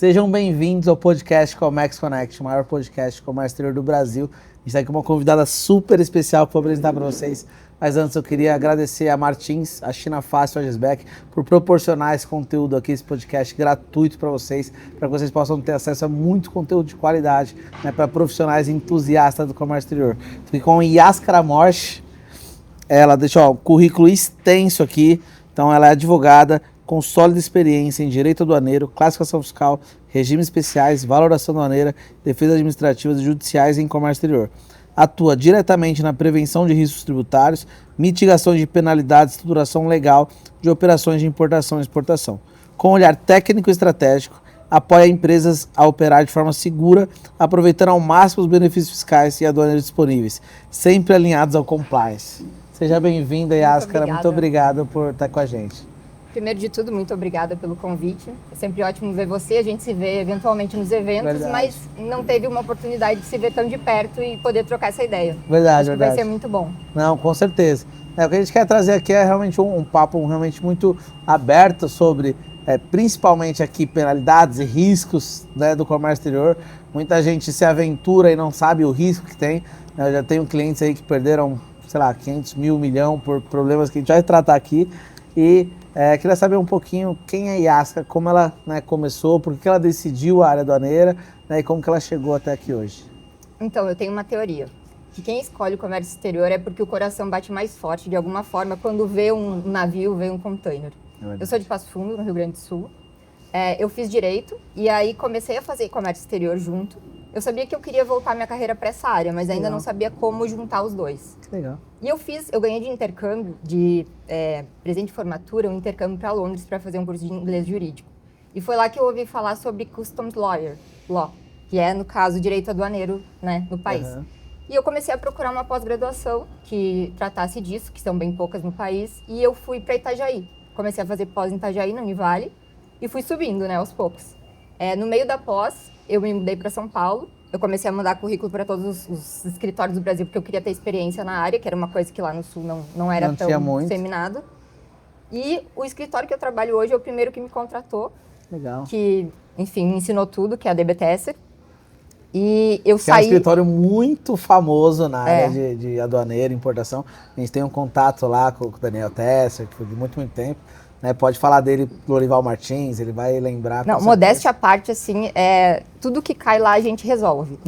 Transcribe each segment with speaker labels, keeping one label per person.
Speaker 1: Sejam bem-vindos ao podcast Comex Connect, o maior podcast de comércio exterior do Brasil. A gente está aqui com uma convidada super especial que vou apresentar para vocês. Mas antes eu queria agradecer a Martins, a China Fácil e a Gesbeck por proporcionar esse conteúdo aqui, esse podcast gratuito para vocês que vocês possam ter acesso a muito conteúdo de qualidade, né, para profissionais entusiastas do comércio exterior. Estou aqui com a Yaskara Morsch. Ela deixou um currículo extenso aqui, então ela é advogada, com sólida experiência em direito aduaneiro, classificação fiscal, regimes especiais, valoração aduaneira, defesas administrativas e judiciais em comércio exterior. Atua diretamente na prevenção de riscos tributários, mitigação de penalidades, estruturação legal de operações de importação e exportação. Com olhar técnico e estratégico, apoia empresas a operar de forma segura, aproveitando ao máximo os benefícios fiscais e aduaneiros disponíveis, sempre alinhados ao compliance. Seja bem-vinda, Yaskara. Muito obrigado por estar com a gente.
Speaker 2: Primeiro de tudo, muito obrigada pelo convite. É sempre ótimo ver você, a gente se vê eventualmente nos eventos, verdade, mas não teve uma oportunidade de se ver tão de perto e poder trocar essa ideia.
Speaker 1: Verdade,
Speaker 2: Acho que vai ser muito bom.
Speaker 1: Não, com certeza. O que a gente quer trazer aqui é realmente um papo realmente muito aberto sobre, principalmente aqui, penalidades e riscos, né, do comércio exterior. Muita gente se aventura e não sabe o risco que tem. Eu já tenho clientes aí que perderam, sei lá, 500 mil, 1 milhão por problemas que a gente vai tratar aqui. E queria saber um pouquinho quem é a Yaskara, como ela, né, começou, por que ela decidiu a área aduaneira, né, e como que ela chegou até aqui hoje.
Speaker 2: Então, eu tenho uma teoria, que quem escolhe o comércio exterior é porque o coração bate mais forte, de alguma forma, quando vê um navio, vê um container. Eu sou de Passo Fundo, no Rio Grande do Sul. Eu fiz direito e aí comecei a fazer comércio exterior junto. Eu sabia que eu queria voltar minha carreira para essa área, mas ainda não sabia como juntar os dois.
Speaker 1: Legal.
Speaker 2: E eu ganhei de intercâmbio, de presente de formatura, um intercâmbio para Londres para fazer um curso de inglês jurídico. E foi lá que eu ouvi falar sobre Customs Law, que é, no caso, direito aduaneiro, né, no país. Uhum. E eu comecei a procurar uma pós-graduação que tratasse disso, que são bem poucas no país, e eu fui para Itajaí. Comecei a fazer pós em Itajaí, na Univale, e fui subindo, né, aos poucos. No meio da pós, eu me mudei para São Paulo. Eu comecei a mandar currículo para todos os escritórios do Brasil, porque eu queria ter experiência na área, que era uma coisa que lá no Sul não era tão disseminado. E o escritório que eu trabalho hoje é o primeiro que me contratou.
Speaker 1: Legal.
Speaker 2: Que, enfim, me ensinou tudo, que é a DBTS. E eu saí...
Speaker 1: É um escritório muito famoso na área de aduaneira, importação. A gente tem um contato lá com o Daniel Tesser, que foi de muito, muito tempo. Né, pode falar dele, Lorival Martins, ele vai lembrar.
Speaker 2: Não, modéstia à parte, assim, tudo que cai lá a gente resolve.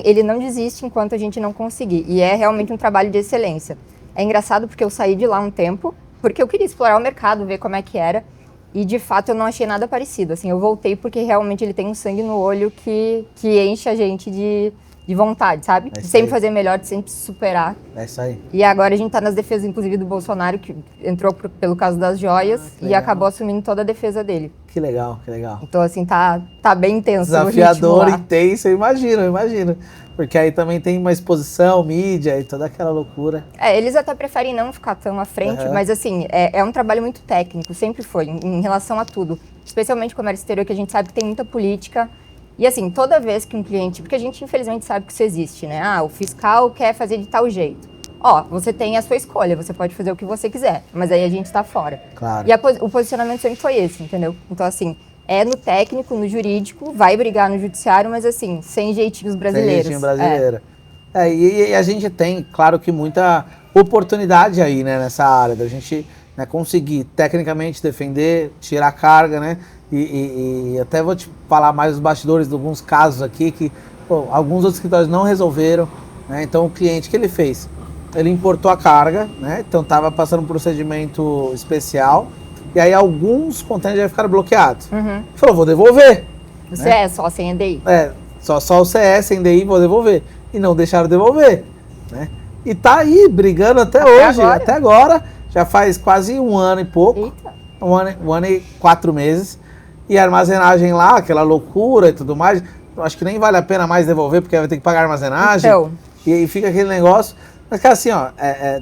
Speaker 2: Ele não desiste enquanto a gente não conseguir. E é realmente um trabalho de excelência. É engraçado porque eu saí de lá um tempo, porque eu queria explorar o mercado, ver como é que era. E, de fato, eu não achei nada parecido. Assim, eu voltei porque realmente ele tem um sangue no olho que enche a gente de vontade, sabe? De sempre fazer melhor, de sempre se superar.
Speaker 1: É isso aí.
Speaker 2: E agora a gente tá nas defesas, inclusive, do Bolsonaro, que entrou pelo caso das joias e acabou assumindo toda a defesa dele.
Speaker 1: Que legal, que legal.
Speaker 2: Então, assim, tá bem intenso.
Speaker 1: Desafiador, intenso, eu imagino. Porque aí também tem uma exposição, mídia e toda aquela loucura.
Speaker 2: Eles até preferem não ficar tão à frente, mas assim, é um trabalho muito técnico, sempre foi, em relação a tudo. Especialmente comércio exterior, que a gente sabe que tem muita política. E assim, toda vez que um cliente... Porque a gente, infelizmente, sabe que isso existe, né? O fiscal quer fazer de tal jeito. Você tem a sua escolha, você pode fazer o que você quiser, mas aí a gente tá fora.
Speaker 1: Claro.
Speaker 2: E o posicionamento sempre foi esse, entendeu? Então, assim, no técnico, no jurídico, vai brigar no judiciário, mas assim, sem jeitinhos brasileiros.
Speaker 1: Sem jeitinho brasileiro. E a gente tem, claro que muita oportunidade aí, né, nessa área, da gente, né, conseguir tecnicamente defender, tirar carga, né? E até vou te falar mais dos bastidores de alguns casos aqui que alguns outros escritórios não resolveram, né? Então o cliente, o que ele fez? Ele importou a carga, né? Então estava passando um procedimento especial e aí alguns containers já ficaram bloqueados.
Speaker 2: Uhum.
Speaker 1: Ele falou, vou devolver.
Speaker 2: O CS, só sem EDI.
Speaker 1: Só o CS sem EDI, vou devolver. E não deixaram devolver, né? E tá aí brigando até hoje, até agora. Já faz quase 1 ano e pouco.
Speaker 2: Eita.
Speaker 1: 1 ano e 4 meses. E a armazenagem lá, aquela loucura e tudo mais, eu acho que nem vale a pena mais devolver, porque vai ter que pagar a armazenagem.
Speaker 2: Então.
Speaker 1: E aí fica aquele negócio. Mas, cara, assim,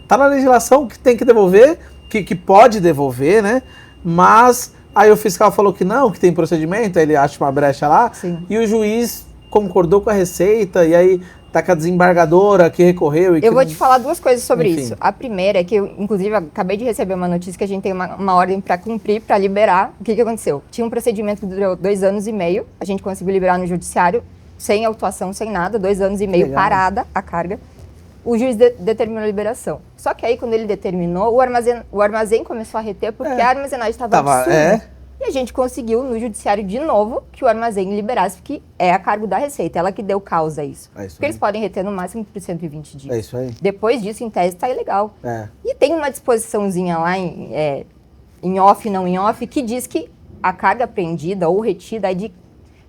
Speaker 1: tá na legislação que tem que devolver, que pode devolver, né? Mas aí o fiscal falou que não, que tem procedimento, aí ele acha uma brecha lá.
Speaker 2: Sim.
Speaker 1: E o juiz concordou com a Receita, e aí tá com a desembargadora que recorreu e que
Speaker 2: Eu vou te falar duas coisas sobre
Speaker 1: Enfim.
Speaker 2: isso. A primeira é que eu, inclusive, acabei de receber uma notícia que a gente tem uma ordem para cumprir, para liberar. O que aconteceu? Tinha um procedimento que durou 2 anos e meio, a gente conseguiu liberar no judiciário, sem autuação, sem nada, 2 anos e meio
Speaker 1: Legal.
Speaker 2: parada a carga. O juiz determinou a liberação. Só que aí, quando ele determinou, o armazém começou a reter porque a armazenagem estava absurda. E a gente conseguiu, no judiciário, de novo, que o armazém liberasse, porque é a cargo da Receita, ela que deu causa a isso.
Speaker 1: É isso
Speaker 2: Porque
Speaker 1: aí.
Speaker 2: eles podem reter no máximo por 120 dias.
Speaker 1: É isso aí.
Speaker 2: Depois disso, em tese, está ilegal.
Speaker 1: É.
Speaker 2: E tem uma disposiçãozinha lá em off, não em off, que diz que a carga apreendida ou retida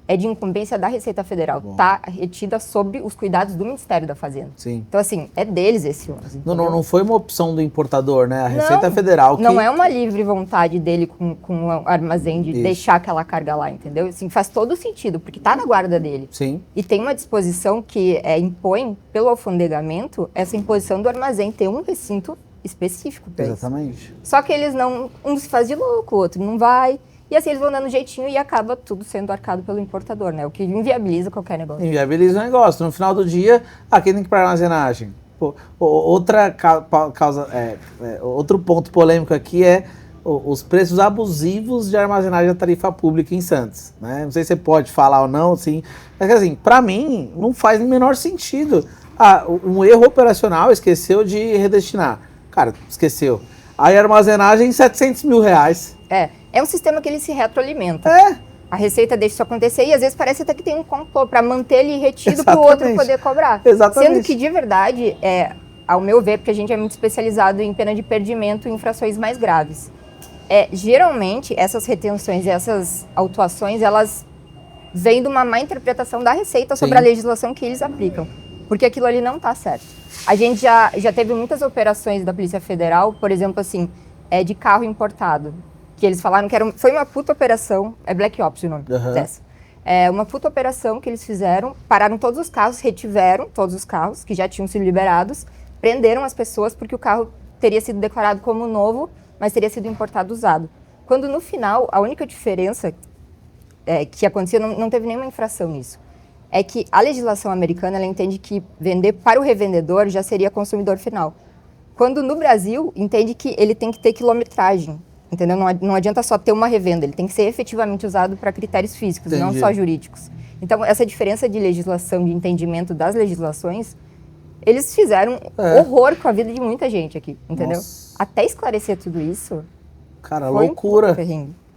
Speaker 2: é de incumbência da Receita Federal. Está retida sob os cuidados do Ministério da Fazenda.
Speaker 1: Sim.
Speaker 2: Então, assim, é deles esse ônus.
Speaker 1: Não foi uma opção do importador, né? A Receita
Speaker 2: Não,
Speaker 1: Federal que...
Speaker 2: Não é uma livre vontade dele com o armazém de deixar aquela carga lá, entendeu? Assim, faz todo sentido, porque está na guarda dele.
Speaker 1: Sim.
Speaker 2: E tem uma disposição que impõe, pelo alfandegamento, essa imposição do armazém ter um recinto específico para isso.
Speaker 1: Exatamente.
Speaker 2: Só que eles não... Um se faz de louco, o outro não vai. E assim eles vão dando jeitinho e acaba tudo sendo arcado pelo importador, né? O que inviabiliza qualquer negócio.
Speaker 1: Inviabiliza o negócio. No final do dia, quem tem que ir para armazenagem? Pô, outra causa, outro ponto polêmico aqui é os preços abusivos de armazenagem da tarifa pública em Santos, né? Não sei se você pode falar ou não, assim, mas assim, para mim não faz o menor sentido. Um erro operacional, esqueceu de redestinar. Cara, esqueceu. Aí a armazenagem R$700 mil.
Speaker 2: É um sistema que ele se retroalimenta.
Speaker 1: É.
Speaker 2: A Receita deixa isso acontecer e às vezes parece até que tem um complô para manter ele retido para o outro poder cobrar.
Speaker 1: Exatamente.
Speaker 2: Sendo que, de verdade, ao meu ver, porque a gente é muito especializado em pena de perdimento e infrações mais graves. Geralmente, essas retenções e essas autuações, elas vêm de uma má interpretação da Receita sobre a legislação que eles aplicam. Porque aquilo ali não está certo. A gente já teve muitas operações da Polícia Federal, por exemplo, assim, de carro importado. Que eles falaram que foi uma puta operação, é Black Ops o nome dessa. É uma puta operação que eles fizeram, pararam todos os carros, retiveram todos os carros que já tinham sido liberados, prenderam as pessoas porque o carro teria sido declarado como novo, mas teria sido importado usado. Quando no final, a única diferença que acontecia, não teve nenhuma infração nisso, é que a legislação americana ela entende que vender para o revendedor já seria consumidor final. Quando no Brasil, entende que ele tem que ter quilometragem. Entendeu? Não adianta só ter uma revenda, ele tem que ser efetivamente usado para critérios físicos, não só jurídicos. Então, essa diferença de legislação, de entendimento das legislações, eles fizeram horror com a vida de muita gente aqui, entendeu?
Speaker 1: Nossa.
Speaker 2: Até esclarecer tudo isso...
Speaker 1: Cara, loucura.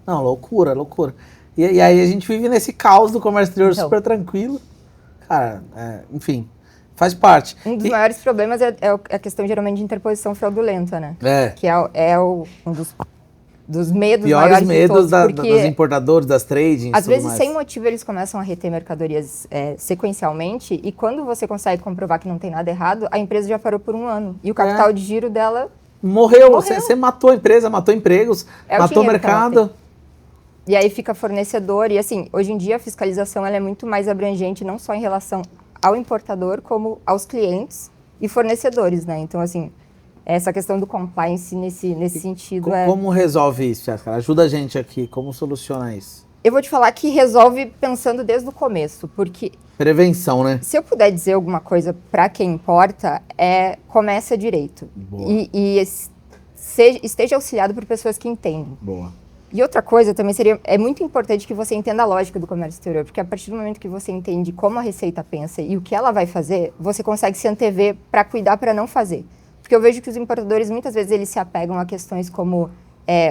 Speaker 1: Não, loucura. E aí a gente vive nesse caos do comércio exterior super tranquilo. Cara, enfim... Faz parte.
Speaker 2: Um dos maiores problemas é a questão, geralmente, de interposição fraudulenta, né? Que um dos medos
Speaker 1: piores
Speaker 2: maiores
Speaker 1: medos
Speaker 2: de todos,
Speaker 1: dos importadores, das tradings.
Speaker 2: Às vezes, sem motivo, eles começam a reter mercadorias sequencialmente e quando você consegue comprovar que não tem nada errado, a empresa já parou por 1 ano. E o capital de giro dela...
Speaker 1: Morreu. Você matou a empresa, matou empregos, matou o mercado.
Speaker 2: E aí fica fornecedor. E assim, hoje em dia a fiscalização ela é muito mais abrangente, não só em relação ao importador, como aos clientes e fornecedores, né? Então, assim, essa questão do compliance nesse sentido
Speaker 1: Como resolve isso, Jéssica? Ajuda a gente aqui, como soluciona isso?
Speaker 2: Eu vou te falar que resolve pensando desde o começo, porque...
Speaker 1: Prevenção, né?
Speaker 2: Se eu puder dizer alguma coisa para quem importa, comece direito.
Speaker 1: Boa.
Speaker 2: E esteja auxiliado por pessoas que entendem.
Speaker 1: Boa.
Speaker 2: E outra coisa também é muito importante que você entenda a lógica do comércio exterior, porque a partir do momento que você entende como a Receita pensa e o que ela vai fazer, você consegue se antever para cuidar para não fazer. Porque eu vejo que os importadores, muitas vezes, eles se apegam a questões como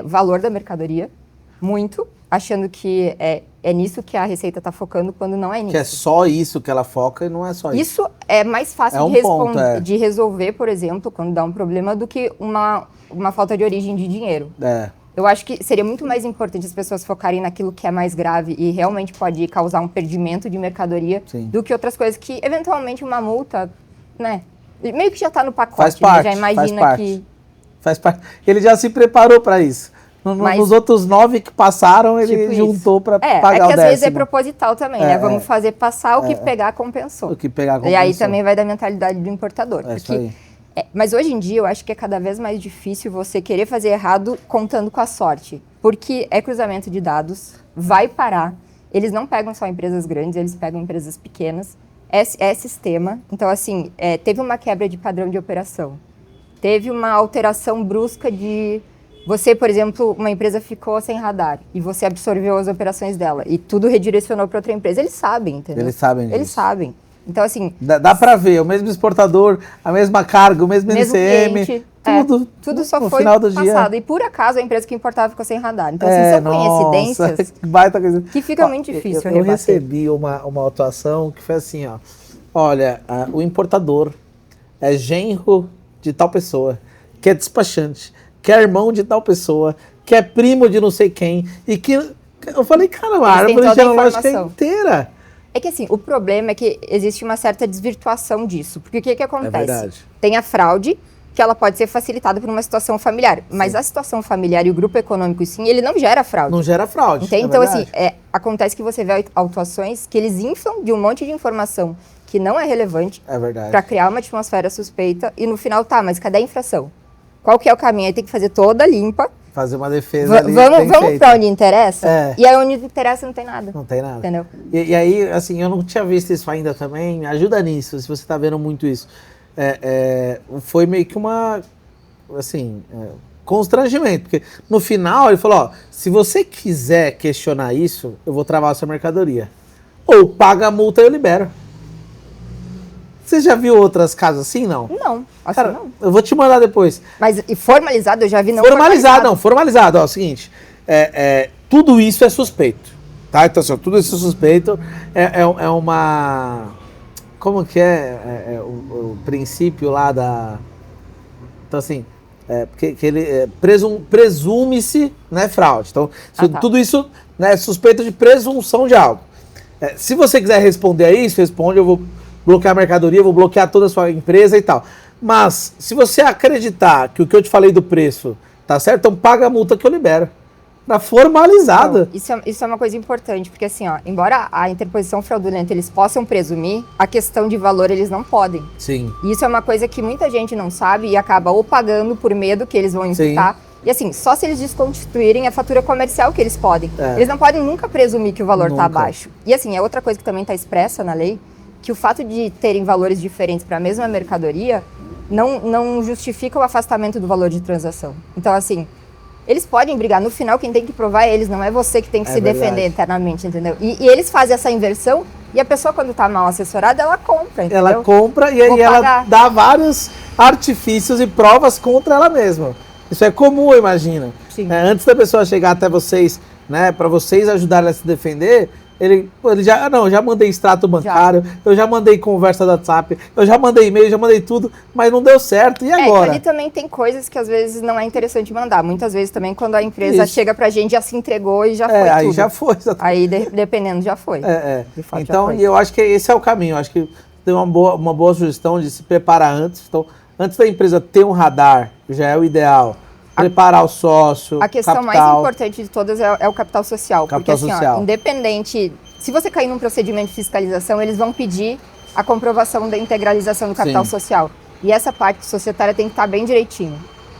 Speaker 2: valor da mercadoria, muito, achando que é nisso que a Receita está focando, quando não é nisso.
Speaker 1: Que é só isso que ela foca e não é só isso.
Speaker 2: Isso é mais fácil de resolver, por exemplo, quando dá um problema, do que uma falta de origem de dinheiro. Eu acho que seria muito mais importante as pessoas focarem naquilo que é mais grave e realmente pode causar um perdimento de mercadoria do que outras coisas que, eventualmente, uma multa, né? Meio que já está no pacote,
Speaker 1: faz parte,
Speaker 2: já imagina que...
Speaker 1: Faz parte. Ele já se preparou para isso. Nos outros 9 que passaram, ele tipo juntou para pagar o décimo.
Speaker 2: É que às vezes é proposital também, né? Vamos fazer passar o que pegar compensou.
Speaker 1: O que pegar compensou.
Speaker 2: E aí também vai da mentalidade do importador.
Speaker 1: Isso aí.
Speaker 2: Mas hoje em dia eu acho que é cada vez mais difícil você querer fazer errado contando com a sorte. Porque é cruzamento de dados, vai parar. Eles não pegam só empresas grandes, eles pegam empresas pequenas. É sistema. Então, assim, teve uma quebra de padrão de operação. Teve uma alteração brusca de... Você, por exemplo, uma empresa ficou sem radar e você absorveu as operações dela e tudo redirecionou para outra empresa. Eles sabem, entendeu?
Speaker 1: Eles sabem disso.
Speaker 2: Eles sabem. Então, assim...
Speaker 1: Dá para ver, o mesmo exportador, a mesma carga, o mesmo NCM,
Speaker 2: cliente,
Speaker 1: tudo
Speaker 2: só
Speaker 1: no
Speaker 2: foi
Speaker 1: final do
Speaker 2: passado.
Speaker 1: dia.
Speaker 2: E por acaso a empresa que importava ficou sem radar. Então, assim, são coincidências
Speaker 1: baita coisa.
Speaker 2: que fica muito difícil
Speaker 1: Eu recebi uma atuação que foi assim, ó. Olha, o importador é genro de tal pessoa, que é despachante, que é irmão de tal pessoa, que é primo de não sei quem, e que... Eu falei, cara, a árvore genealógica é inteira.
Speaker 2: É que assim, o problema é que existe uma certa desvirtuação disso. Porque o que acontece?
Speaker 1: É verdade.
Speaker 2: Tem a fraude, que ela pode ser facilitada por uma situação familiar. Mas a situação familiar e o grupo econômico, sim, ele não gera fraude.
Speaker 1: Não gera fraude.
Speaker 2: Entende? Então, assim, acontece que você vê autuações que eles inflam de um monte de informação que não é relevante.
Speaker 1: É verdade.
Speaker 2: Para criar uma atmosfera suspeita. E no final, tá, mas cadê a infração? Qual que é o caminho? Aí tem que fazer toda limpa.
Speaker 1: Fazer uma defesa ali.
Speaker 2: Vamos para onde interessa? E aí onde interessa não tem nada.
Speaker 1: Não tem nada.
Speaker 2: Entendeu?
Speaker 1: E aí, assim, eu não tinha visto isso ainda também. Me ajuda nisso, se você está vendo muito isso. Foi meio que constrangimento. Porque no final ele falou, ó, se você quiser questionar isso, eu vou travar a sua mercadoria. Ou paga a multa e eu libero. Você já viu outros casos assim, não?
Speaker 2: Não, assim
Speaker 1: Cara,
Speaker 2: não.
Speaker 1: Eu vou te mandar depois.
Speaker 2: Mas e formalizado eu já vi não
Speaker 1: Formalizado. Ó, é o seguinte, tudo isso é suspeito, tá? Então, assim, tudo isso é suspeito, é uma... Como que o princípio lá da... Então, assim, porque ele presume-se, né, fraude. Então, tudo isso, né, é suspeito de presunção de algo. Se você quiser responder a isso, responde, eu vou bloquear a mercadoria, vou bloquear toda a sua empresa e tal. Mas, se você acreditar que o que eu te falei do preço tá certo, então paga a multa que eu libero. Tá formalizada.
Speaker 2: Não, isso é uma coisa importante, porque assim, ó, embora a interposição fraudulenta eles possam presumir, a questão de valor eles não podem.
Speaker 1: Sim.
Speaker 2: E isso é uma coisa que muita gente não sabe e acaba ou pagando por medo que eles vão imputar. Sim. E assim, só se eles desconstituírem a fatura comercial que eles podem. Eles não podem nunca presumir que o valor tá abaixo. E assim, é outra coisa que também tá expressa na lei, que o fato de terem valores diferentes para a mesma mercadoria não justifica o afastamento do valor de transação. Então, assim, eles podem brigar. No final, quem tem que provar é eles, não é você que tem que se defender internamente, entendeu? E eles fazem essa inversão e a pessoa, quando está mal assessorada, ela compra, entendeu?
Speaker 1: Ela compra e aí ela dá vários artifícios e provas contra ela mesma. Isso é comum, eu imagino. Antes da pessoa chegar até vocês, né, para vocês ajudarem a se defender... Ele já mandei extrato bancário, eu já mandei conversa do WhatsApp, eu já mandei e-mail, já mandei tudo, mas não deu certo. E agora?
Speaker 2: Ali também tem coisas que às vezes não é interessante mandar. Muitas vezes também quando a empresa chega pra gente, já se entregou e já foi
Speaker 1: aí
Speaker 2: tudo.
Speaker 1: Já foi.
Speaker 2: Aí dependendo já foi.
Speaker 1: De fato, então, eu acho que esse é o caminho. Eu acho que tem uma boa sugestão de se preparar antes. Então, antes da empresa ter um radar, já é o ideal. Preparar o sócio,
Speaker 2: a questão
Speaker 1: capital.
Speaker 2: mais importante de todas é o capital social. Porque assim, ó, independente... Se você cair num procedimento de fiscalização, eles vão pedir a comprovação da integralização do capital social. E essa parte societária tem que estar bem direitinho.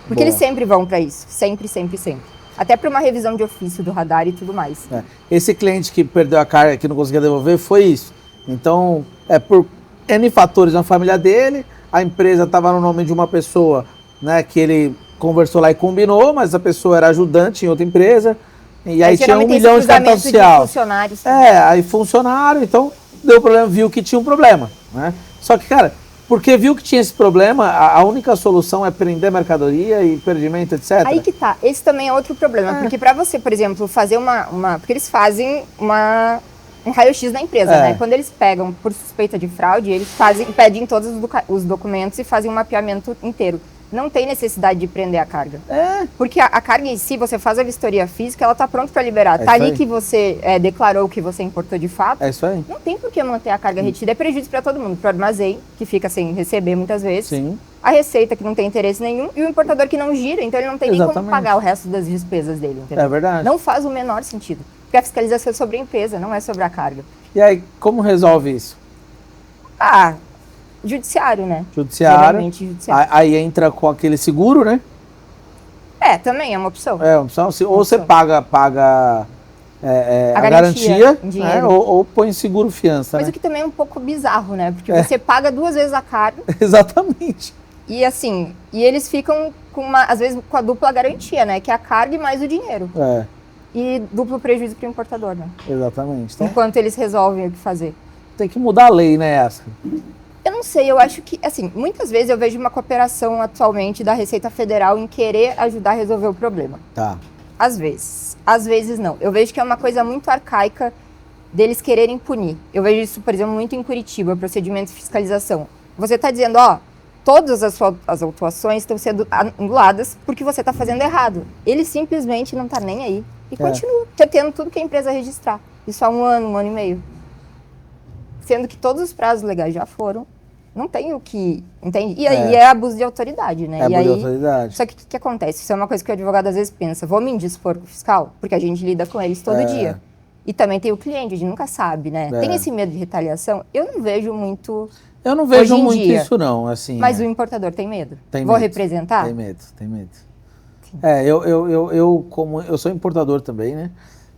Speaker 2: Porque eles sempre vão para isso. Sempre, sempre, sempre. Até para uma revisão de ofício do radar e tudo mais.
Speaker 1: Esse cliente que perdeu a carga, que não conseguia devolver, foi isso. Então, por N fatores na família dele, a empresa estava no nome de uma pessoa, né, que ele conversou lá e combinou, mas a pessoa era ajudante em outra empresa. E aí tinha 1 milhão de capital social. Aí funcionário, então deu problema, viu que tinha um problema, né? Só que, cara, porque viu que tinha esse problema, a única solução é prender mercadoria e perdimento, etc.
Speaker 2: Aí que tá, esse também é outro problema, porque para você, por exemplo, fazer porque eles fazem um raio-x na empresa, né? Quando eles pegam por suspeita de fraude, eles pedem todos os documentos e fazem um mapeamento inteiro. Não tem necessidade de prender a carga. Porque a carga em si, você faz a vistoria física, ela tá pronta para liberar. Tá ali que você declarou que você importou de fato.
Speaker 1: É isso aí.
Speaker 2: Não tem por que manter a carga retida. É prejuízo para todo mundo. Para o armazém, que fica sem receber muitas vezes.
Speaker 1: Sim.
Speaker 2: A receita, que não tem interesse nenhum. E o importador, que não gira. Então, ele não tem nem como pagar o resto das despesas dele. Entendeu?
Speaker 1: É verdade.
Speaker 2: Não faz o menor sentido. Porque a fiscalização é sobre a empresa, não é sobre a carga.
Speaker 1: E aí, como resolve isso?
Speaker 2: Judiciário, né?
Speaker 1: Judiciário. Aí entra com aquele seguro, né?
Speaker 2: Também é uma opção.
Speaker 1: É uma opção. Ou você paga a garantia
Speaker 2: em
Speaker 1: né?
Speaker 2: dinheiro.
Speaker 1: ou põe seguro fiança.
Speaker 2: Mas
Speaker 1: né?
Speaker 2: o que também é um pouco bizarro, né? Porque você paga 2 vezes a carga.
Speaker 1: Exatamente.
Speaker 2: E assim, e eles ficam às vezes com a dupla garantia, né? Que é a carga e mais o dinheiro. E duplo prejuízo para o importador, né?
Speaker 1: Exatamente. Então,
Speaker 2: enquanto eles resolvem o que fazer.
Speaker 1: Tem que mudar a lei, né, Yasca?
Speaker 2: Eu não sei, eu acho que, assim, muitas vezes eu vejo uma cooperação atualmente da Receita Federal em querer ajudar a resolver o problema.
Speaker 1: Tá.
Speaker 2: Às vezes não. Eu vejo que é uma coisa muito arcaica deles quererem punir. Eu vejo isso, por exemplo, muito em Curitiba, procedimento de fiscalização. Você está dizendo, todas as autuações estão sendo anuladas porque você está fazendo errado. Ele simplesmente não está nem aí. E continua retendo tudo que a empresa registrar. Isso há 1 ano, 1 ano e meio. Sendo que todos os prazos legais já foram. Não tem o que... Entende? E aí é abuso de autoridade, né?
Speaker 1: Abuso de autoridade.
Speaker 2: Só que o que acontece? Isso é uma coisa que o advogado às vezes pensa. Vou me indispor com o fiscal? Porque a gente lida com eles todo dia. E também tem o cliente, a gente nunca sabe, né? Tem esse medo de retaliação? Eu não vejo muito...
Speaker 1: Eu não vejo muito isso, não. Assim,
Speaker 2: mas o importador tem medo?
Speaker 1: Tem
Speaker 2: Vou
Speaker 1: medo.
Speaker 2: representar?
Speaker 1: Tem medo. Eu sou importador também, né?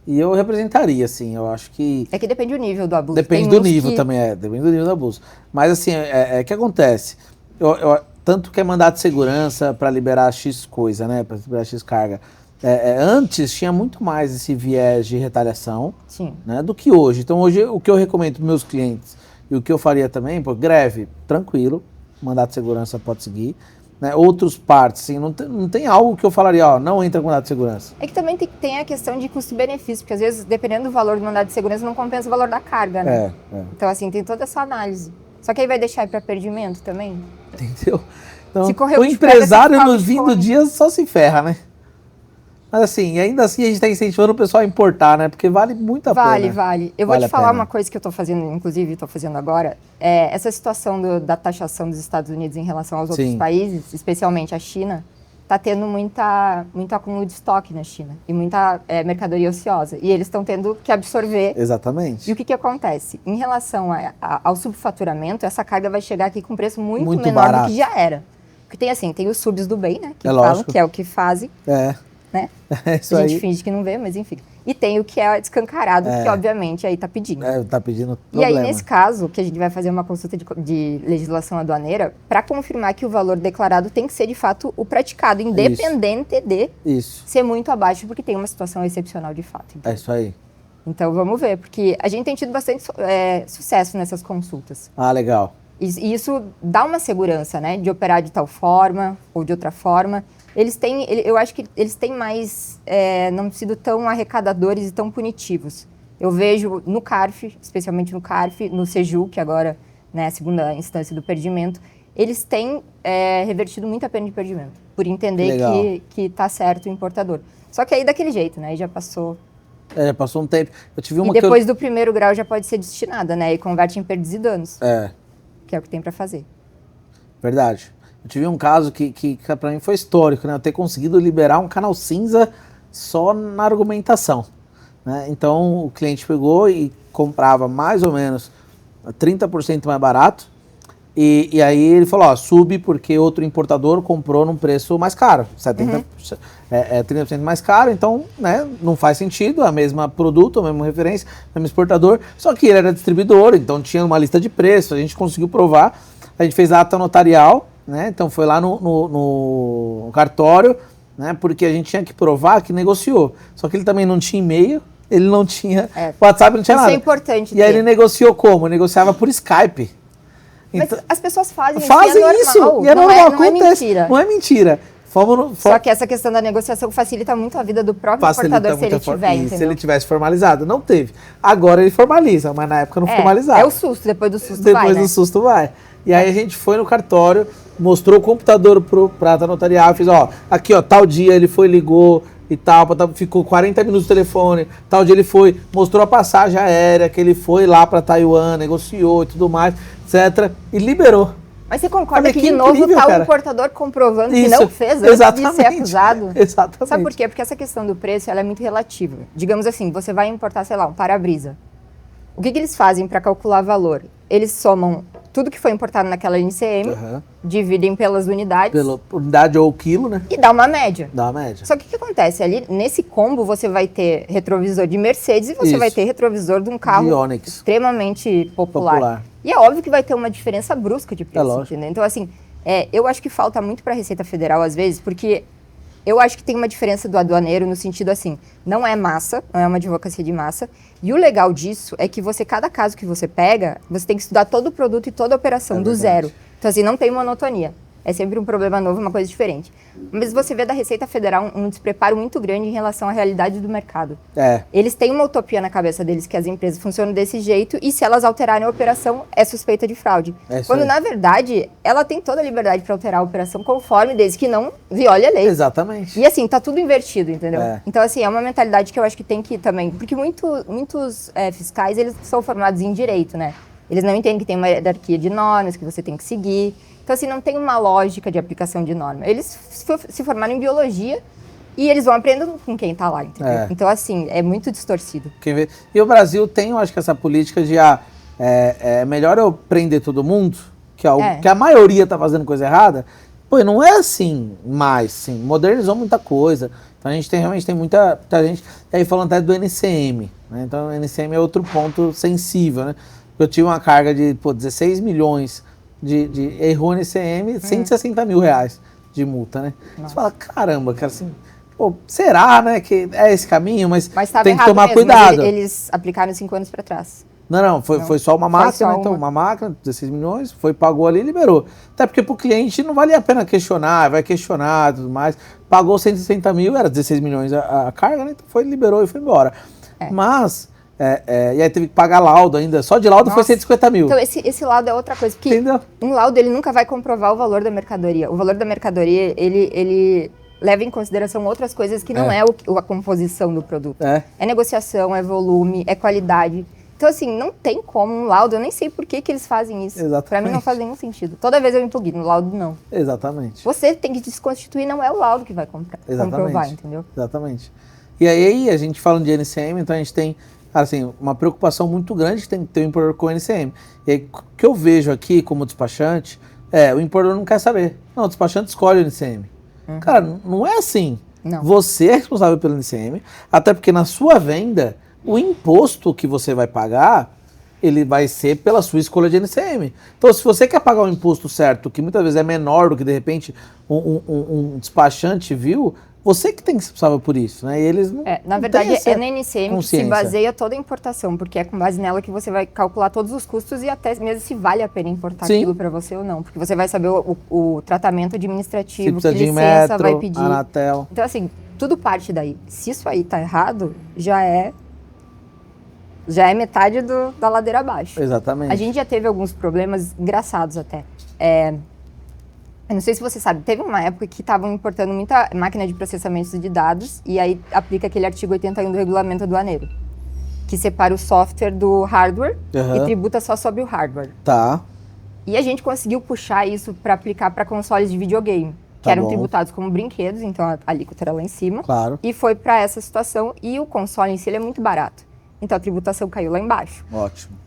Speaker 1: E eu representaria, assim, eu acho que...
Speaker 2: É que depende do nível do abuso.
Speaker 1: Depende do nível também, depende do nível do abuso. Mas, assim, o que acontece? Tanto que é mandado de segurança para liberar X coisa, né? Para liberar X carga. Antes tinha muito mais esse viés de retaliação, né, do que hoje. Então, hoje, o que eu recomendo para meus clientes e o que eu faria também, greve, tranquilo, mandato de segurança pode seguir. Né, outros partes, assim, não tem algo que eu falaria, não entra com mandado de segurança.
Speaker 2: É que também tem a questão de custo-benefício, porque às vezes, dependendo do valor do mandado de segurança, não compensa o valor da carga, né? Então, assim, tem toda essa análise. Só que aí vai deixar para perdimento também.
Speaker 1: Entendeu? Então,
Speaker 2: o
Speaker 1: empresário no fim do dia só se ferra, né? Mas assim, ainda assim a gente está incentivando o pessoal a importar, né? Porque vale muito a pena.
Speaker 2: Vale. Eu vou te falar uma coisa que eu estou fazendo, inclusive estou fazendo agora. Essa situação da taxação dos Estados Unidos em relação aos outros países, especialmente a China, está tendo muito acúmulo de estoque na China e muita mercadoria ociosa. E eles estão tendo que absorver.
Speaker 1: Exatamente.
Speaker 2: E o que acontece? Em relação ao subfaturamento, essa carga vai chegar aqui com preço muito menor barato do que já era. Porque tem os subs do bem, né? Que falam, lógico. Que é o que fazem. Né?
Speaker 1: Isso
Speaker 2: a gente finge que não vê, mas enfim. E tem o que é descancarado, que obviamente aí tá pedindo.
Speaker 1: Tá pedindo problema.
Speaker 2: E aí, nesse caso, que a gente vai fazer uma consulta de legislação aduaneira, para confirmar que o valor declarado tem que ser, de fato, o praticado, independente de ser muito abaixo, porque tem uma situação excepcional de fato. Então.
Speaker 1: É isso aí.
Speaker 2: Então, vamos ver, porque a gente tem tido bastante sucesso nessas consultas.
Speaker 1: Legal.
Speaker 2: E isso dá uma segurança, né, de operar de tal forma ou de outra forma. Eu acho que eles têm mais, não sido tão arrecadadores e tão punitivos. Eu vejo no CARF, especialmente no CARF, no SEJU, que agora é a segunda instância do perdimento, eles têm revertido muito a pena de perdimento, por entender que está certo o importador. Só que aí daquele jeito, né, já passou...
Speaker 1: já passou um tempo. Eu tive uma
Speaker 2: e depois do primeiro grau já pode ser destinada, né, e converte em perdas e danos. Que é o que tem para fazer.
Speaker 1: Verdade. Eu tive um caso que para mim foi histórico, né? Eu ter conseguido liberar um canal cinza só na argumentação. Né? Então, o cliente pegou e comprava mais ou menos 30% mais barato. E aí ele falou, sube porque outro importador comprou num preço mais caro. 30% mais caro, então né, não faz sentido, a mesma produto, a mesma referência, o mesmo exportador. Só que ele era distribuidor, então tinha uma lista de preços, a gente conseguiu provar. A gente fez a ata notarial, né? Então foi lá no cartório, né? Porque a gente tinha que provar que negociou. Só que ele também não tinha e-mail, ele não tinha WhatsApp, não tinha nada.
Speaker 2: Isso é importante.
Speaker 1: E aí ele negociou como? Negociava por Skype.
Speaker 2: Mas então, as pessoas fazem
Speaker 1: isso, e é normal. Não é mentira. Não é mentira.
Speaker 2: Só que essa questão da negociação facilita muito a vida do próprio importador se ele tiver, entendeu?
Speaker 1: Se ele tivesse formalizado. Não teve. Agora ele formaliza, mas na época não formalizava.
Speaker 2: É o susto, depois do susto
Speaker 1: Depois do susto vai. E aí a gente foi no cartório, mostrou o computador pra ata notarial, fez, aqui, tal dia ele foi, ligou e tal, ficou 40 minutos no telefone, tal dia ele foi, mostrou a passagem aérea, que ele foi lá pra Taiwan, negociou e tudo mais, etc. E liberou.
Speaker 2: Mas você concorda que de novo tá o importador comprovando que não fez antes de ser acusado?
Speaker 1: Exatamente.
Speaker 2: Sabe por quê? Porque essa questão do preço ela é muito relativa. Digamos assim, você vai importar, sei lá, um para-brisa. O que eles fazem para calcular valor? Eles somam tudo que foi importado naquela NCM, dividem pelas unidades.
Speaker 1: Pela unidade ou quilo, né?
Speaker 2: E dá uma média.
Speaker 1: Dá uma média.
Speaker 2: Só que o que acontece? Ali, nesse combo, você vai ter retrovisor de Mercedes e você vai ter retrovisor de um carro extremamente popular. E é óbvio que vai ter uma diferença brusca de preço, entendeu? Então, assim, eu acho que falta muito para a Receita Federal, às vezes, porque eu acho que tem uma diferença do aduaneiro no sentido assim, não é massa, não é uma advocacia de massa. E o legal disso é que cada caso que você pega, você tem que estudar todo o produto e toda a operação do zero. Então, assim, não tem monotonia. É sempre um problema novo, uma coisa diferente. Mas você vê da Receita Federal um despreparo muito grande em relação à realidade do mercado. Eles têm uma utopia na cabeça deles que as empresas funcionam desse jeito e se elas alterarem a operação, é suspeita de fraude. Quando, na verdade, ela tem toda a liberdade para alterar a operação conforme, desde que não viole a lei.
Speaker 1: Exatamente.
Speaker 2: E assim, tá tudo invertido, entendeu? Então, assim, é uma mentalidade que eu acho que tem que também... Porque muitos fiscais, eles são formados em direito, né? Eles não entendem que tem uma hierarquia de normas que você tem que seguir. Então, assim, não tem uma lógica de aplicação de norma. Eles se formaram em biologia e eles vão aprendendo com quem está lá, entendeu? Então, assim, é muito distorcido.
Speaker 1: E o Brasil tem, eu acho que essa política de é melhor eu prender todo mundo, que a maioria está fazendo coisa errada. Pô, não é assim mais, sim. Modernizou muita coisa. Então, a gente realmente tem muita gente... E aí, falando até do NCM, né? Então, o NCM é outro ponto sensível, né? Eu tive uma carga de 16 milhões de erro NCM, 160 mil reais de multa, né? Nossa. Você fala, caramba, cara, assim, pô, será, né, que é esse caminho? Mas tem que tomar mesmo, cuidado.
Speaker 2: Eles aplicaram 5 anos para trás.
Speaker 1: Não, foi só uma máquina, então, uma máquina, 16 milhões, pagou ali e liberou. Até porque pro cliente não valia a pena questionar, vai questionar e tudo mais. Pagou 160 mil, era 16 milhões a carga, né? Então liberou e foi embora. Mas... e aí teve que pagar laudo ainda. Só de laudo foi 150 mil.
Speaker 2: Então esse laudo é outra coisa. Porque
Speaker 1: entendeu?
Speaker 2: Um laudo ele nunca vai comprovar o valor da mercadoria. O valor da mercadoria, ele leva em consideração outras coisas que não é a composição do produto. É negociação, é volume, é qualidade. Então, assim, não tem como um laudo. Eu nem sei por que eles fazem isso.
Speaker 1: Exatamente.
Speaker 2: Pra mim não faz nenhum sentido. Toda vez eu impugno, no laudo não.
Speaker 1: Exatamente.
Speaker 2: Você tem que desconstituir, não é o laudo que vai comprovar, entendeu?
Speaker 1: Exatamente. E aí, a gente falando de NCM, então a gente tem... assim, uma preocupação muito grande que tem que ter o importador com o NCM. E aí, o que eu vejo aqui como despachante, o importador não quer saber. Não, o despachante escolhe o NCM. Cara, não é assim. Não. Você é responsável pelo NCM, até porque na sua venda, o imposto que você vai pagar, ele vai ser pela sua escolha de NCM. Então, se você quer pagar o imposto certo, que muitas vezes é menor do que, de repente, um despachante viu, você que tem que ser responsável por isso, né? E eles não.
Speaker 2: Na verdade, é na NCM que se baseia toda a importação, porque é com base nela que você vai calcular todos os custos e até mesmo se vale a pena importar aquilo para você ou não. Porque você vai saber o tratamento administrativo, que licença Metro, vai pedir.
Speaker 1: Anatel.
Speaker 2: Então, assim, tudo parte daí. Se isso aí tá errado, já é metade da ladeira abaixo.
Speaker 1: Exatamente.
Speaker 2: A gente já teve alguns problemas engraçados até. Eu não sei se você sabe, teve uma época que estavam importando muita máquina de processamento de dados e aí aplica aquele artigo 81 do regulamento aduaneiro, que separa o software do hardware e tributa só sobre o hardware.
Speaker 1: Tá.
Speaker 2: E a gente conseguiu puxar isso para aplicar para consoles de videogame, que eram tributados como brinquedos, então a alíquota era lá em cima.
Speaker 1: Claro.
Speaker 2: E foi para essa situação e o console em si ele é muito barato. Então a tributação caiu lá embaixo.
Speaker 1: Ótimo.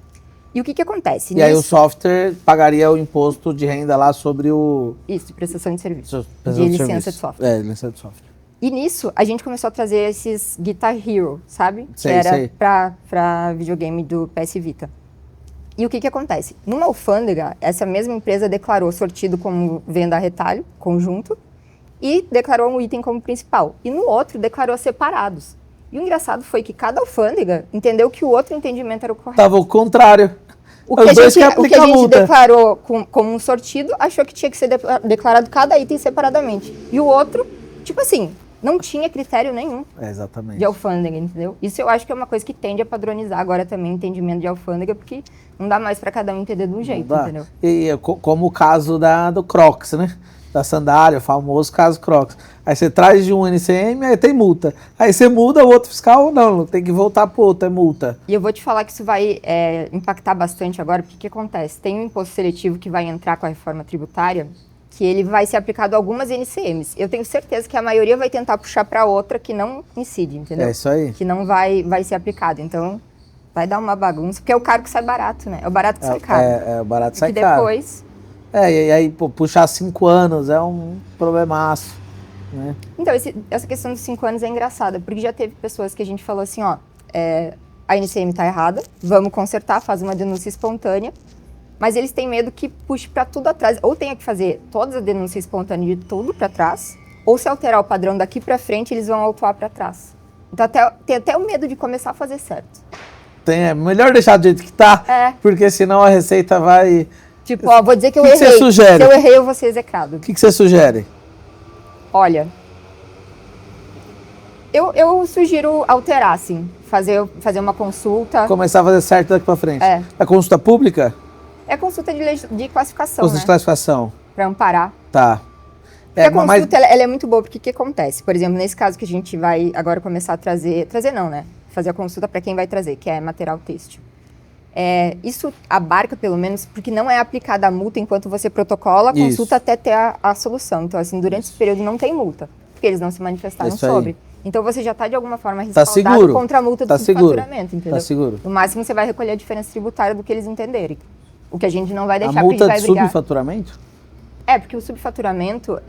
Speaker 2: E o que acontece?
Speaker 1: E aí o software pagaria o imposto de renda lá sobre o...
Speaker 2: Isso, de prestação de serviço. De licença de software.
Speaker 1: Licença de software.
Speaker 2: E nisso, a gente começou a trazer esses Guitar Hero, sabe?
Speaker 1: Sei,
Speaker 2: que era pra videogame do PS Vita. E o que acontece? Numa alfândega, essa mesma empresa declarou sortido como venda a retalho, conjunto, e declarou um item como principal. E no outro, declarou separados. E o engraçado foi que cada alfândega entendeu que o outro entendimento era o correto.
Speaker 1: Tava o contrário.
Speaker 2: O que a gente declarou como um sortido, achou que tinha que ser declarado cada item separadamente. E o outro, tipo assim, não tinha critério nenhum
Speaker 1: exatamente.
Speaker 2: De alfândega, entendeu? Isso eu acho que é uma coisa que tende a padronizar agora também o entendimento de alfândega, porque não dá mais para cada um entender de um jeito, entendeu?
Speaker 1: E como o caso do Crocs, né? Da sandália, o famoso caso Crocs. Aí você traz de um NCM, aí tem multa. Aí você muda o outro fiscal, não, tem que voltar pro outro, é multa.
Speaker 2: E eu vou te falar que isso vai impactar bastante agora, porque o que acontece? Tem um imposto seletivo que vai entrar com a reforma tributária, que ele vai ser aplicado a algumas NCMs. Eu tenho certeza que a maioria vai tentar puxar para outra que não incide, entendeu?
Speaker 1: É isso aí.
Speaker 2: Que não vai ser aplicado. Então, vai dar uma bagunça, porque é o caro que sai barato, né? É o barato que sai caro.
Speaker 1: É o barato sai
Speaker 2: que
Speaker 1: caro.
Speaker 2: Depois...
Speaker 1: E aí puxar 5 anos é um problemaço, né?
Speaker 2: Então, essa questão dos 5 anos é engraçada, porque já teve pessoas que a gente falou assim, ó, a NCM tá errada, vamos consertar, faz uma denúncia espontânea, mas eles têm medo que puxe para tudo atrás, ou tenha que fazer toda a denúncia espontânea de tudo para trás, ou se alterar o padrão daqui para frente, eles vão autuar para trás. Então, tem até o medo de começar a fazer certo.
Speaker 1: É melhor deixar do jeito que tá, porque senão a Receita vai...
Speaker 2: Tipo, ó, vou dizer que eu
Speaker 1: errei. O que você sugere?
Speaker 2: Se eu errei, eu vou ser execrado.
Speaker 1: O que você sugere?
Speaker 2: Olha, eu sugiro alterar, assim, fazer uma consulta.
Speaker 1: Começar a fazer certo daqui pra frente. É consulta pública?
Speaker 2: É consulta de classificação,
Speaker 1: Consulta de classificação.
Speaker 2: Pra amparar.
Speaker 1: Tá.
Speaker 2: A consulta, ela é muito boa, porque o que acontece? Por exemplo, nesse caso que a gente vai agora começar a trazer não, né? Fazer a consulta para quem vai trazer, que é material têxtil. Isso abarca, pelo menos, porque não é aplicada a multa enquanto você protocola a consulta até ter a solução. Então, assim, durante esse período não tem multa, porque eles não se manifestaram sobre. Então, você já está, de alguma forma, respaldado contra a multa do subfaturamento, entendeu?
Speaker 1: Tá seguro.
Speaker 2: No máximo, você vai recolher a diferença tributária do que eles entenderem. O que a gente não vai deixar,
Speaker 1: a multa
Speaker 2: porque a gente vai brigar.
Speaker 1: Subfaturamento?
Speaker 2: Porque o subfaturamento,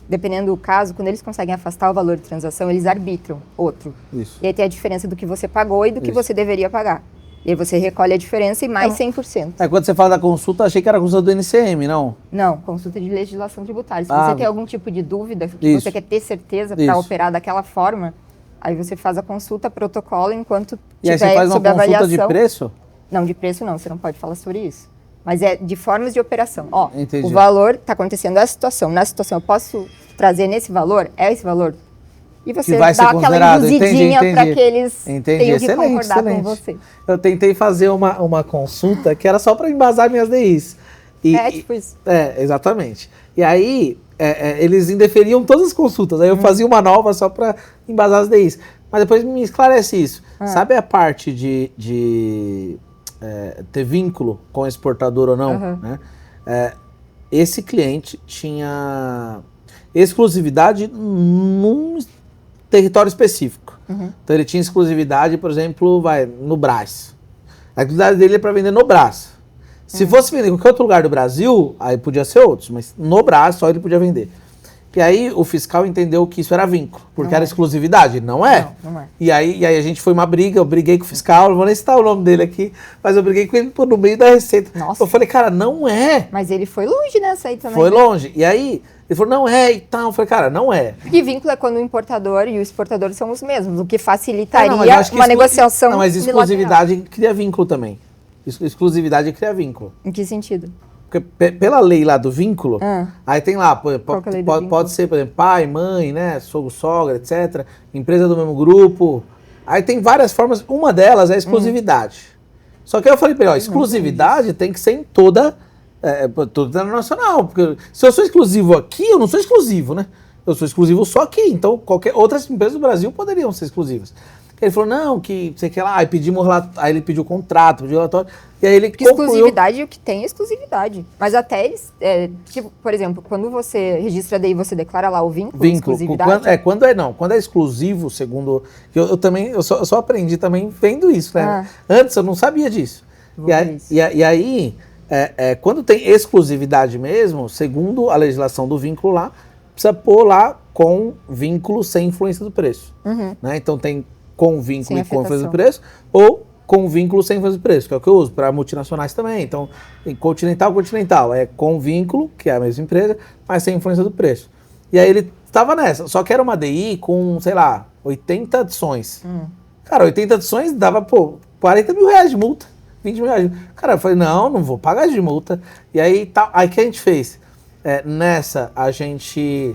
Speaker 2: dependendo do caso, quando eles conseguem afastar o valor de transação, eles arbitram outro.
Speaker 1: Isso.
Speaker 2: E aí tem a diferença do que você pagou e do que você deveria pagar. E aí você recolhe a diferença e mais 100%.
Speaker 1: Quando você fala da consulta, achei que era a consulta do NCM, não?
Speaker 2: Não, consulta de legislação tributária. Se você tem algum tipo de dúvida, que você quer ter certeza para operar daquela forma, aí você faz a consulta, protocola, enquanto
Speaker 1: e aí você faz uma consulta de preço?
Speaker 2: Não, de preço não, você não pode falar sobre isso. Mas é de formas de operação. Ó,
Speaker 1: entendi.
Speaker 2: O valor está acontecendo essa situação. Na situação, eu posso trazer nesse valor? É esse valor? E você dá aquela induzidinha para que eles tenham que concordar com você.
Speaker 1: Eu tentei fazer uma consulta que era só para embasar minhas DIs.
Speaker 2: Tipo isso.
Speaker 1: Exatamente. E aí, eles indeferiam todas as consultas. Aí eu fazia uma nova só para embasar as DIs. Mas depois me esclarece isso. Sabe a parte de ter vínculo com o exportador ou não? Né? Esse cliente tinha exclusividade num território específico. Então ele tinha exclusividade, por exemplo, no Brás. A exclusividade dele é para vender no Brás. Se fosse vender em qualquer outro lugar do Brasil, aí podia ser outros, mas no Brás só ele podia vender. E aí o fiscal entendeu que isso era vínculo, porque era exclusividade. Não é. Não é. E aí a gente foi uma briga, eu briguei com o fiscal, não vou nem citar o nome dele aqui, mas eu briguei com ele no meio da Receita.
Speaker 2: Nossa.
Speaker 1: Eu falei, cara, não é.
Speaker 2: Mas ele foi longe nessa aí também.
Speaker 1: Foi longe. E aí ele falou, não é e tal. Eu falei, cara, não é.
Speaker 2: Porque vínculo é quando o importador e o exportador são os mesmos, o que facilitaria uma negociação.
Speaker 1: Não, mas exclusividade cria vínculo também. Exclusividade cria vínculo.
Speaker 2: Em que sentido?
Speaker 1: Porque pela lei lá do vínculo, aí tem lá, pode ser, por exemplo, pai, mãe, né, sogro, sogra, etc. Empresa do mesmo grupo. Aí tem várias formas, uma delas é a exclusividade. Só que aí eu falei pra ele, ó, exclusividade tem que ser em toda internacional. Porque se eu sou exclusivo aqui, eu não sou exclusivo, né? Eu sou exclusivo só aqui. Então, outras empresas do Brasil poderiam ser exclusivas. Ele falou, não, que sei que lá, aí pedimos aí ele pediu contrato, pediu relatório, e aí ele concluiu...
Speaker 2: Exclusividade, o que tem é exclusividade. Mas até eles, tipo, por exemplo, quando você registra daí, você declara lá o vínculo. Exclusividade.
Speaker 1: Quando é exclusivo, segundo... Eu só aprendi também vendo isso, né? Antes eu não sabia disso. E aí, quando tem exclusividade mesmo, segundo a legislação do vínculo lá, precisa pôr lá com vínculo sem influência do preço. Né? Então tem com vínculo e com influência do preço, ou com vínculo sem influência do preço, que é o que eu uso para multinacionais também. Então, em continental, é com vínculo, que é a mesma empresa, mas sem influência do preço. E aí ele estava nessa, só que era uma DI com, sei lá, 80 adições. Cara, 80 adições dava, 40 mil reais de multa, 20 mil reais. Cara, eu falei, não vou pagar de multa. E aí, aí que a gente fez? Nessa, a gente,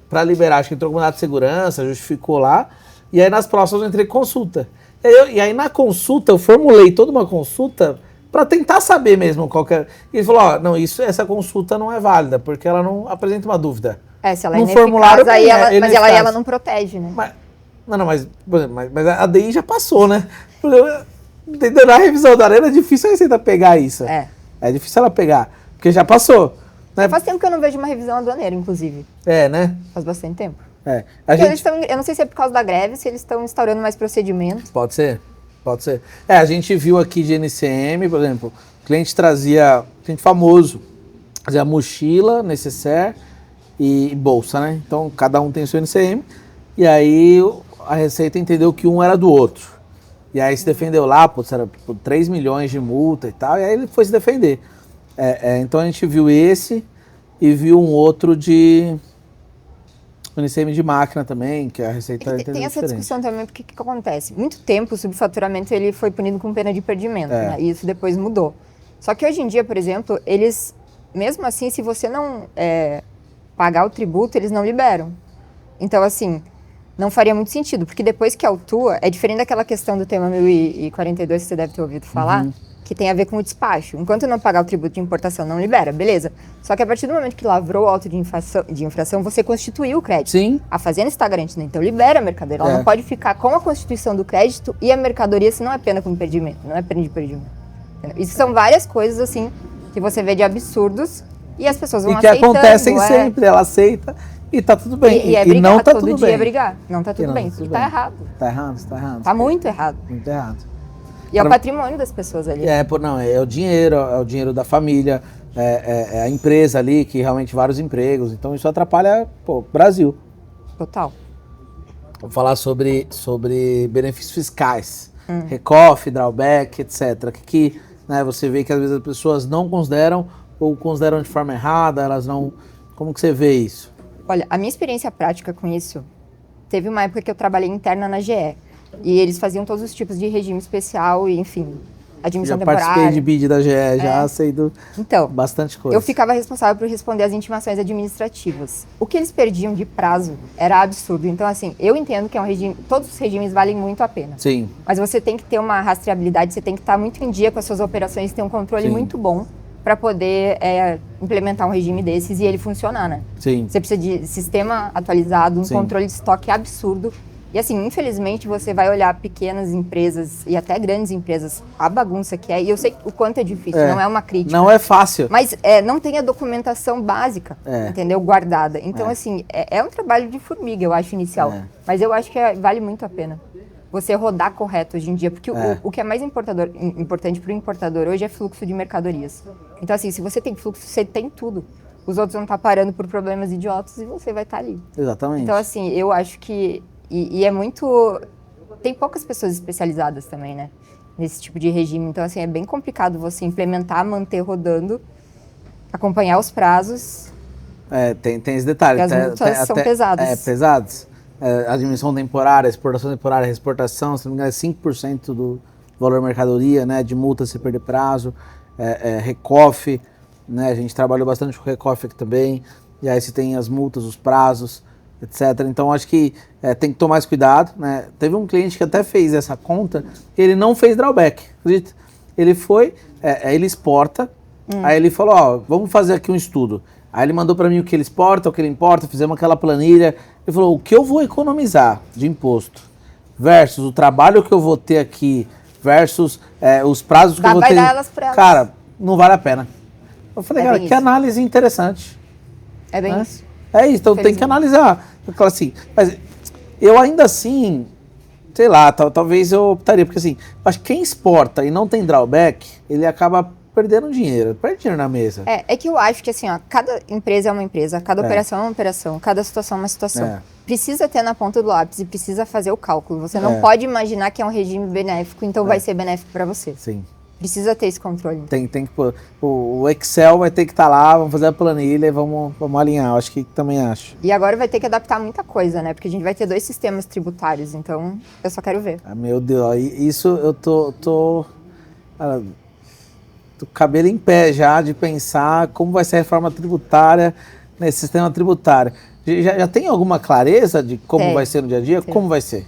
Speaker 1: para liberar, acho que entrou com mandado de segurança, justificou lá, e aí nas próximas eu entrei em consulta. E aí na consulta, eu formulei toda uma consulta para tentar saber mesmo qual que era. E ele falou, não, essa consulta não é válida, porque ela não apresenta uma dúvida.
Speaker 2: Se ela é ineficaz, aí ela não protege, né?
Speaker 1: Mas a DI já passou, né? Entendeu? Na revisão da arena é difícil a Receita pegar isso. É difícil ela pegar, porque já passou. Né?
Speaker 2: Faz tempo que eu não vejo uma revisão aduaneira, inclusive.
Speaker 1: Né?
Speaker 2: Faz bastante tempo.
Speaker 1: Eu
Speaker 2: não sei se é por causa da greve, se eles estão instaurando mais procedimentos.
Speaker 1: Pode ser. Pode ser. A gente viu aqui de NCM, por exemplo, o cliente famoso, trazia mochila, necessaire e bolsa, né? Então, cada um tem o seu NCM, e aí a Receita entendeu que um era do outro. E aí se defendeu lá, era por 3 milhões de multa e tal, e aí ele foi se defender. Então a gente viu esse e viu um outro de NCM de máquina também, que a Receita
Speaker 2: tem essa discussão também, porque o que acontece? Muito tempo o subfaturamento ele foi punido com pena de perdimento, né? E isso depois mudou. Só que hoje em dia, por exemplo, eles, mesmo assim, se você não pagar o tributo, eles não liberam. Então, assim, não faria muito sentido, porque depois que autua, é diferente daquela questão do tema 1042 que você deve ter ouvido falar, que tem a ver com o despacho. Enquanto não pagar o tributo de importação, não libera, beleza. Só que a partir do momento que lavrou o auto de infração, você constituiu o crédito.
Speaker 1: Sim.
Speaker 2: A fazenda está garantida, então libera a mercadoria. Ela não pode ficar com a constituição do crédito e a mercadoria se não é pena com impedimento, não é pena de impedimento. Entendeu? Isso são várias coisas, assim, que você vê de absurdos e as pessoas vão aceitando.
Speaker 1: E que acontecem sempre, ela aceita e tá tudo bem.
Speaker 2: E é brigar,
Speaker 1: não tá
Speaker 2: todo
Speaker 1: tudo
Speaker 2: dia
Speaker 1: bem.
Speaker 2: é brigar. Não tá tudo bem,
Speaker 1: Tudo
Speaker 2: porque
Speaker 1: bem.
Speaker 2: tá errado.
Speaker 1: Tá errado.
Speaker 2: Tá muito errado.
Speaker 1: Muito errado.
Speaker 2: E é o patrimônio das pessoas ali.
Speaker 1: É o dinheiro da família, é a empresa ali, que realmente vários empregos. Então isso atrapalha, o Brasil.
Speaker 2: Total.
Speaker 1: Vou falar sobre benefícios fiscais, recoff, drawback, etc. Que né, você vê que às vezes as pessoas não consideram ou consideram de forma errada, elas não... Como que você vê isso?
Speaker 2: Olha, a minha experiência prática com isso, teve uma época que eu trabalhei interna na GE. E eles faziam todos os tipos de regime especial e, enfim, admissão temporária.
Speaker 1: Participei de BID da GE, já sei bastante coisa.
Speaker 2: Eu ficava responsável por responder às intimações administrativas. O que eles perdiam de prazo era absurdo. Então, assim, eu entendo que é um regime, todos os regimes valem muito a pena.
Speaker 1: Sim.
Speaker 2: Mas você tem que ter uma rastreabilidade, você tem que estar muito em dia com as suas operações, ter um controle muito bom para poder implementar um regime desses e ele funcionar, né?
Speaker 1: Sim.
Speaker 2: Você precisa de sistema atualizado, um controle de estoque absurdo. E assim, infelizmente, você vai olhar pequenas empresas e até grandes empresas, a bagunça que é, e eu sei o quanto é difícil, não é uma crítica.
Speaker 1: Não é fácil.
Speaker 2: Mas não tem a documentação básica, entendeu? Guardada. Então, assim, é um trabalho de formiga, eu acho, inicial. Mas eu acho que vale muito a pena você rodar correto hoje em dia, porque o que é mais importante para o importador hoje é fluxo de mercadorias. Então, assim, se você tem fluxo, você tem tudo. Os outros vão estar parando por problemas idiotas e você vai estar ali.
Speaker 1: Exatamente.
Speaker 2: Então, assim, eu acho que... E é muito... Tem poucas pessoas especializadas também, né? Nesse tipo de regime. Então, assim, é bem complicado você implementar, manter rodando, acompanhar os prazos.
Speaker 1: Tem esse detalhe.
Speaker 2: Porque as multas são pesadas.
Speaker 1: Pesadas. Admissão temporária, exportação temporária, exportação, se não me engano, é 5% do valor mercadoria, né? De multa se perder prazo. Recoff, né? A gente trabalhou bastante com recoff aqui também. E aí você tem as multas, os prazos, etc. Então, acho que tem que tomar mais cuidado, né? Teve um cliente que até fez essa conta, ele não fez drawback, acredita? Ele foi, ele exporta, aí ele falou, ó, vamos fazer aqui um estudo. Aí ele mandou para mim o que ele exporta, o que ele importa, fizemos aquela planilha. Ele falou, o que eu vou economizar de imposto versus o trabalho que eu vou ter aqui, versus os prazos que eu vou ter.
Speaker 2: Vai dar elas pra elas.
Speaker 1: Cara, não vale a pena. Eu falei, cara, que análise interessante.
Speaker 2: É bem isso.
Speaker 1: É isso, então tem que analisar. Eu falo assim, mas eu ainda assim, sei lá, talvez eu optaria, porque assim, acho que quem exporta e não tem drawback, ele acaba perdendo dinheiro, perde dinheiro na mesa.
Speaker 2: É que eu acho que assim, ó, cada empresa é uma empresa, cada operação é uma operação, cada situação é uma situação. Precisa ter na ponta do lápis e precisa fazer o cálculo. Você não pode imaginar que é um regime benéfico, então vai ser benéfico para você.
Speaker 1: Sim.
Speaker 2: Precisa ter esse controle.
Speaker 1: Tem que pôr. O Excel vai ter que estar lá, vamos fazer a planilha e vamos alinhar. Eu acho que também acho.
Speaker 2: E agora vai ter que adaptar muita coisa, né? Porque a gente vai ter 2 sistemas tributários, então eu só quero ver.
Speaker 1: Ah, meu Deus, isso eu tô cabelo em pé já de pensar como vai ser a reforma tributária nesse sistema tributário. Já tem alguma clareza de como vai ser no dia a dia? Como vai ser?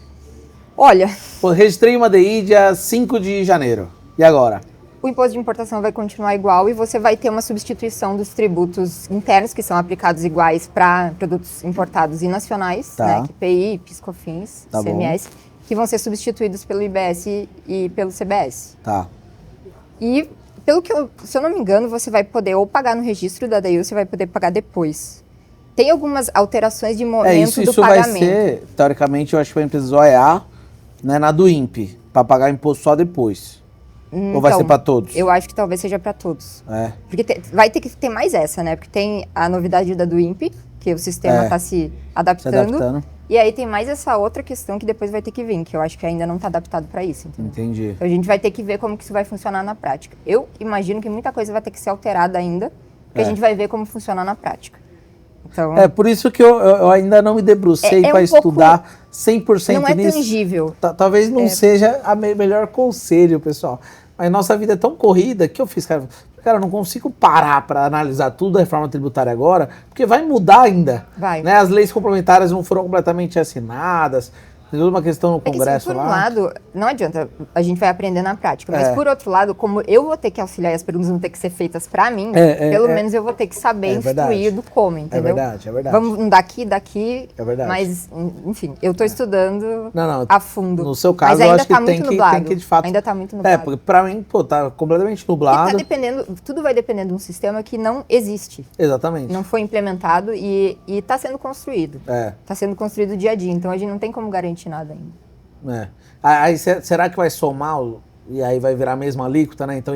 Speaker 2: Olha...
Speaker 1: Pô, registrei uma DI dia 5 de janeiro. E agora?
Speaker 2: O imposto de importação vai continuar igual e você vai ter uma substituição dos tributos internos, que são aplicados iguais para produtos importados e nacionais, né? Que IPI, PIS/COFINS, ICMS, que vão ser substituídos pelo IBS e pelo CBS.
Speaker 1: Tá.
Speaker 2: E, pelo que se eu não me engano, você vai poder ou pagar no registro da DI ou você vai poder pagar depois. Tem algumas alterações de momento do pagamento.
Speaker 1: Isso vai ser, teoricamente, eu acho que vai empresa OEA, né, na do INPE. para pagar imposto só depois. Ou vai ser para todos?
Speaker 2: Eu acho que talvez seja para todos.
Speaker 1: É.
Speaker 2: Porque vai ter que ter mais essa, né? Porque tem a novidade do INPE, que o sistema está se adaptando. E aí tem mais essa outra questão que depois vai ter que vir, que eu acho que ainda não está adaptado para isso. Entendeu?
Speaker 1: Entendi.
Speaker 2: Então a gente vai ter que ver como que isso vai funcionar na prática. Eu imagino que muita coisa vai ter que ser alterada ainda, porque a gente vai ver como funciona na prática. Então,
Speaker 1: por isso que eu ainda não me debrucei para estudar 100% nisso.
Speaker 2: Não é tangível.
Speaker 1: Talvez não seja a melhor conselho, pessoal. Mas nossa vida é tão corrida que eu fiz, cara, eu não consigo parar para analisar tudo a reforma tributária agora, porque vai mudar ainda.
Speaker 2: Vai.
Speaker 1: Né? As leis complementares não foram completamente assinadas. Tem toda uma questão no Congresso
Speaker 2: por
Speaker 1: lá.
Speaker 2: um lado, não adianta, a gente vai aprender na prática. Mas por outro lado, como eu vou ter que auxiliar e as perguntas vão ter que ser feitas para mim, pelo menos eu vou ter que saber instruir do como, entendeu?
Speaker 1: É verdade.
Speaker 2: Vamos daqui.
Speaker 1: É verdade.
Speaker 2: Mas, enfim, eu estou estudando
Speaker 1: não,
Speaker 2: a fundo.
Speaker 1: No seu caso,
Speaker 2: mas
Speaker 1: eu
Speaker 2: ainda
Speaker 1: acho que tem que de fato...
Speaker 2: Ainda está muito nublado.
Speaker 1: Porque para mim, tá completamente nublado.
Speaker 2: Tudo vai dependendo de um sistema que não existe.
Speaker 1: Exatamente.
Speaker 2: Não foi implementado e está sendo construído. Está sendo construído dia a dia, então a gente não tem como garantir nada ainda.
Speaker 1: Aí será que vai somar e aí vai virar a mesma alíquota, né? Então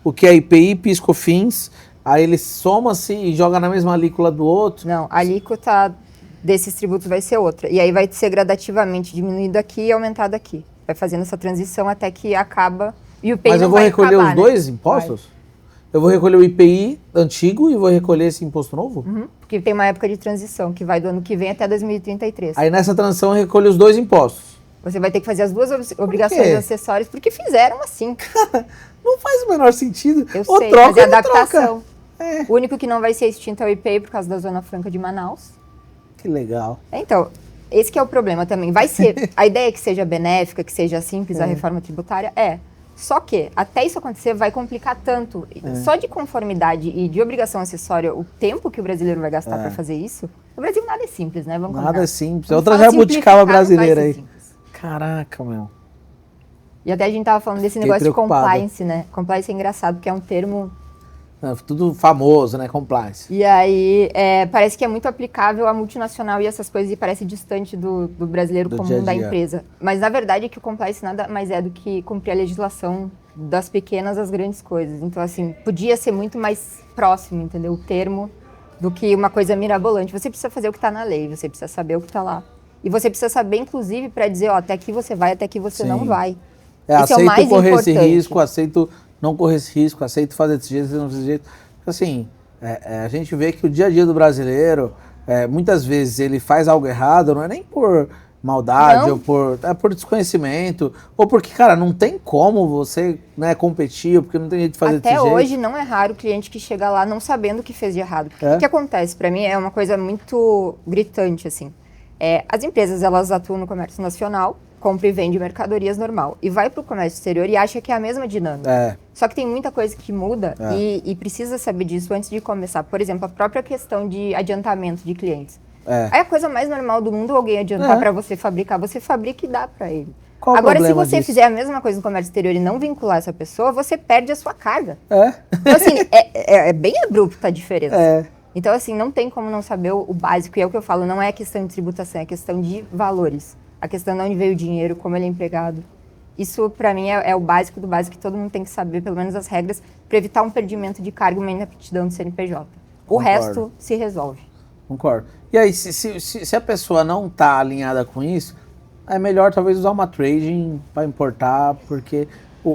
Speaker 1: o que é IPI, PIS, COFINS, aí ele soma-se e joga na mesma alíquota do outro?
Speaker 2: Não, a alíquota desses tributos vai ser outra. E aí vai ser gradativamente diminuído aqui e aumentado aqui. Vai fazendo essa transição até que acaba e o IPI
Speaker 1: Mas
Speaker 2: não
Speaker 1: eu vou
Speaker 2: vai
Speaker 1: recolher
Speaker 2: acabar,
Speaker 1: os dois impostos? Eu vou recolher o IPI antigo e vou recolher esse imposto novo?
Speaker 2: Porque tem uma época de transição que vai do ano que vem até 2033.
Speaker 1: Aí nessa transição eu recolho os dois impostos.
Speaker 2: Você vai ter que fazer as duas obrigações acessórias, porque fizeram assim.
Speaker 1: Cara, não faz o menor sentido.
Speaker 2: Eu
Speaker 1: ou
Speaker 2: sei,
Speaker 1: troca,
Speaker 2: mas é adaptação.
Speaker 1: É.
Speaker 2: O único que não vai ser extinto é o IPI por causa da Zona Franca de Manaus.
Speaker 1: Que legal.
Speaker 2: Então, esse que é o problema também. Vai ser, a ideia é que seja benéfica, que seja simples a reforma tributária, Só que, até isso acontecer, vai complicar tanto. Só de conformidade e de obrigação acessória, o tempo que o brasileiro vai gastar para fazer isso. No Brasil nada é simples, né? Vamos combinar.
Speaker 1: Nada é simples. Outra jabuticaba brasileira aí. Caraca, meu.
Speaker 2: E até a gente tava falando desse negócio de compliance, né? Compliance é engraçado, porque é um termo...
Speaker 1: tudo famoso, né? Compliance.
Speaker 2: E aí, parece que é muito aplicável à multinacional e essas coisas, e parece distante do brasileiro comum da empresa. Mas, na verdade, é que o compliance nada mais é do que cumprir a legislação das pequenas às grandes coisas. Então, assim, podia ser muito mais próximo, entendeu? O termo, do que uma coisa mirabolante. Você precisa fazer o que está na lei, você precisa saber o que está lá. E você precisa saber, inclusive, para dizer, até aqui você vai, até aqui você não vai. Esse
Speaker 1: aceito
Speaker 2: é o mais
Speaker 1: correr
Speaker 2: importante.
Speaker 1: esse risco, aceito não correr esse risco, aceito fazer desse jeito, não desse jeito. Assim, a gente vê que o dia a dia do brasileiro, muitas vezes ele faz algo errado, não é nem por maldade, ou por desconhecimento, ou porque, cara, não tem como você, né, competir, ou porque não tem jeito de fazer desse jeito.
Speaker 2: Até hoje não é raro o cliente que chega lá não sabendo o que fez de errado. Porque o que acontece? Para mim é uma coisa muito gritante, assim. As empresas, elas atuam no comércio nacional, compra e vende mercadorias normal, e vai para o comércio exterior e acha que é a mesma dinâmica. Só que tem muita coisa que muda e precisa saber disso antes de começar. Por exemplo, a própria questão de adiantamento de clientes. É a coisa mais normal do mundo alguém adiantar para você fabricar. Você fabrica e dá para ele. Agora, se você fizer a mesma coisa no comércio exterior e não vincular essa pessoa, você perde a sua carga. Então, assim, é bem abrupta a diferença. Então, assim, não tem como não saber o básico. E é o que eu falo, não é questão de tributação, é questão de valores. A questão de onde veio o dinheiro, como ele é empregado. Isso, para mim, é o básico do básico que todo mundo tem que saber, pelo menos as regras, para evitar um perdimento de cargo e uma inaptidão do CNPJ. O resto se resolve.
Speaker 1: Concordo. E aí, se a pessoa não está alinhada com isso, é melhor talvez usar uma trading para importar, porque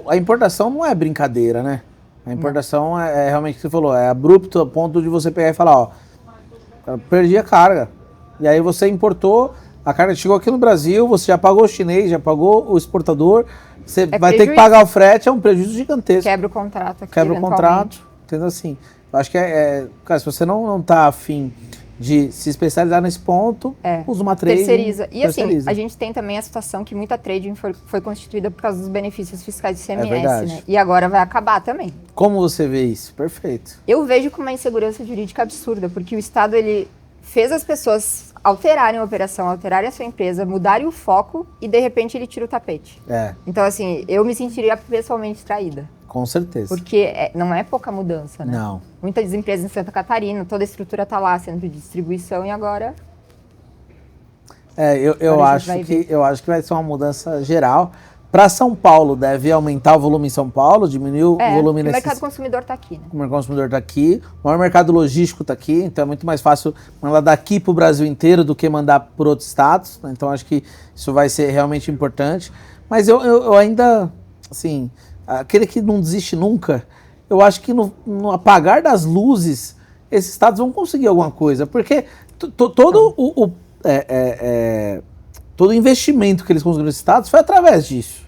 Speaker 1: a importação não é brincadeira, né? A importação é realmente o que você falou, é abrupto a ponto de você pegar e falar, ó, perdi a carga. E aí você importou, a carga chegou aqui no Brasil, você já pagou o chinês, já pagou o exportador, você vai ter que pagar o frete, é um prejuízo gigantesco.
Speaker 2: Quebra o contrato aqui,
Speaker 1: Quebra o contrato, entendeu assim? Eu acho que cara, se você não tá afim de se especializar nesse ponto, usa uma trading.
Speaker 2: Terceiriza. E assim, a gente tem também a situação que muita trading foi constituída por causa dos benefícios fiscais do ICMS, né? E agora vai acabar também.
Speaker 1: Como você vê isso? Perfeito.
Speaker 2: Eu vejo com uma insegurança jurídica absurda, porque o Estado, ele fez as pessoas alterarem a operação, alterarem a sua empresa, mudarem o foco e, de repente, ele tira o tapete. Então, assim, eu me sentiria pessoalmente traída.
Speaker 1: Com certeza.
Speaker 2: Porque não é pouca mudança, né?
Speaker 1: Não.
Speaker 2: Muitas empresas em Santa Catarina, toda a estrutura está lá, centro de distribuição, e agora...
Speaker 1: Eu acho que vai ser uma mudança geral Para São Paulo, deve aumentar o volume em São Paulo, diminuir o volume
Speaker 2: nesse... O mercado consumidor está aqui, né?
Speaker 1: O mercado consumidor está aqui, o maior mercado logístico está aqui, então é muito mais fácil mandar daqui para o Brasil inteiro do que mandar por outros estados, né? Então acho que isso vai ser realmente importante. Mas eu ainda, assim, aquele que não desiste nunca, eu acho que no apagar das luzes, esses estados vão conseguir alguma coisa, porque todo todo o investimento que eles conseguiram nesses estados foi através disso.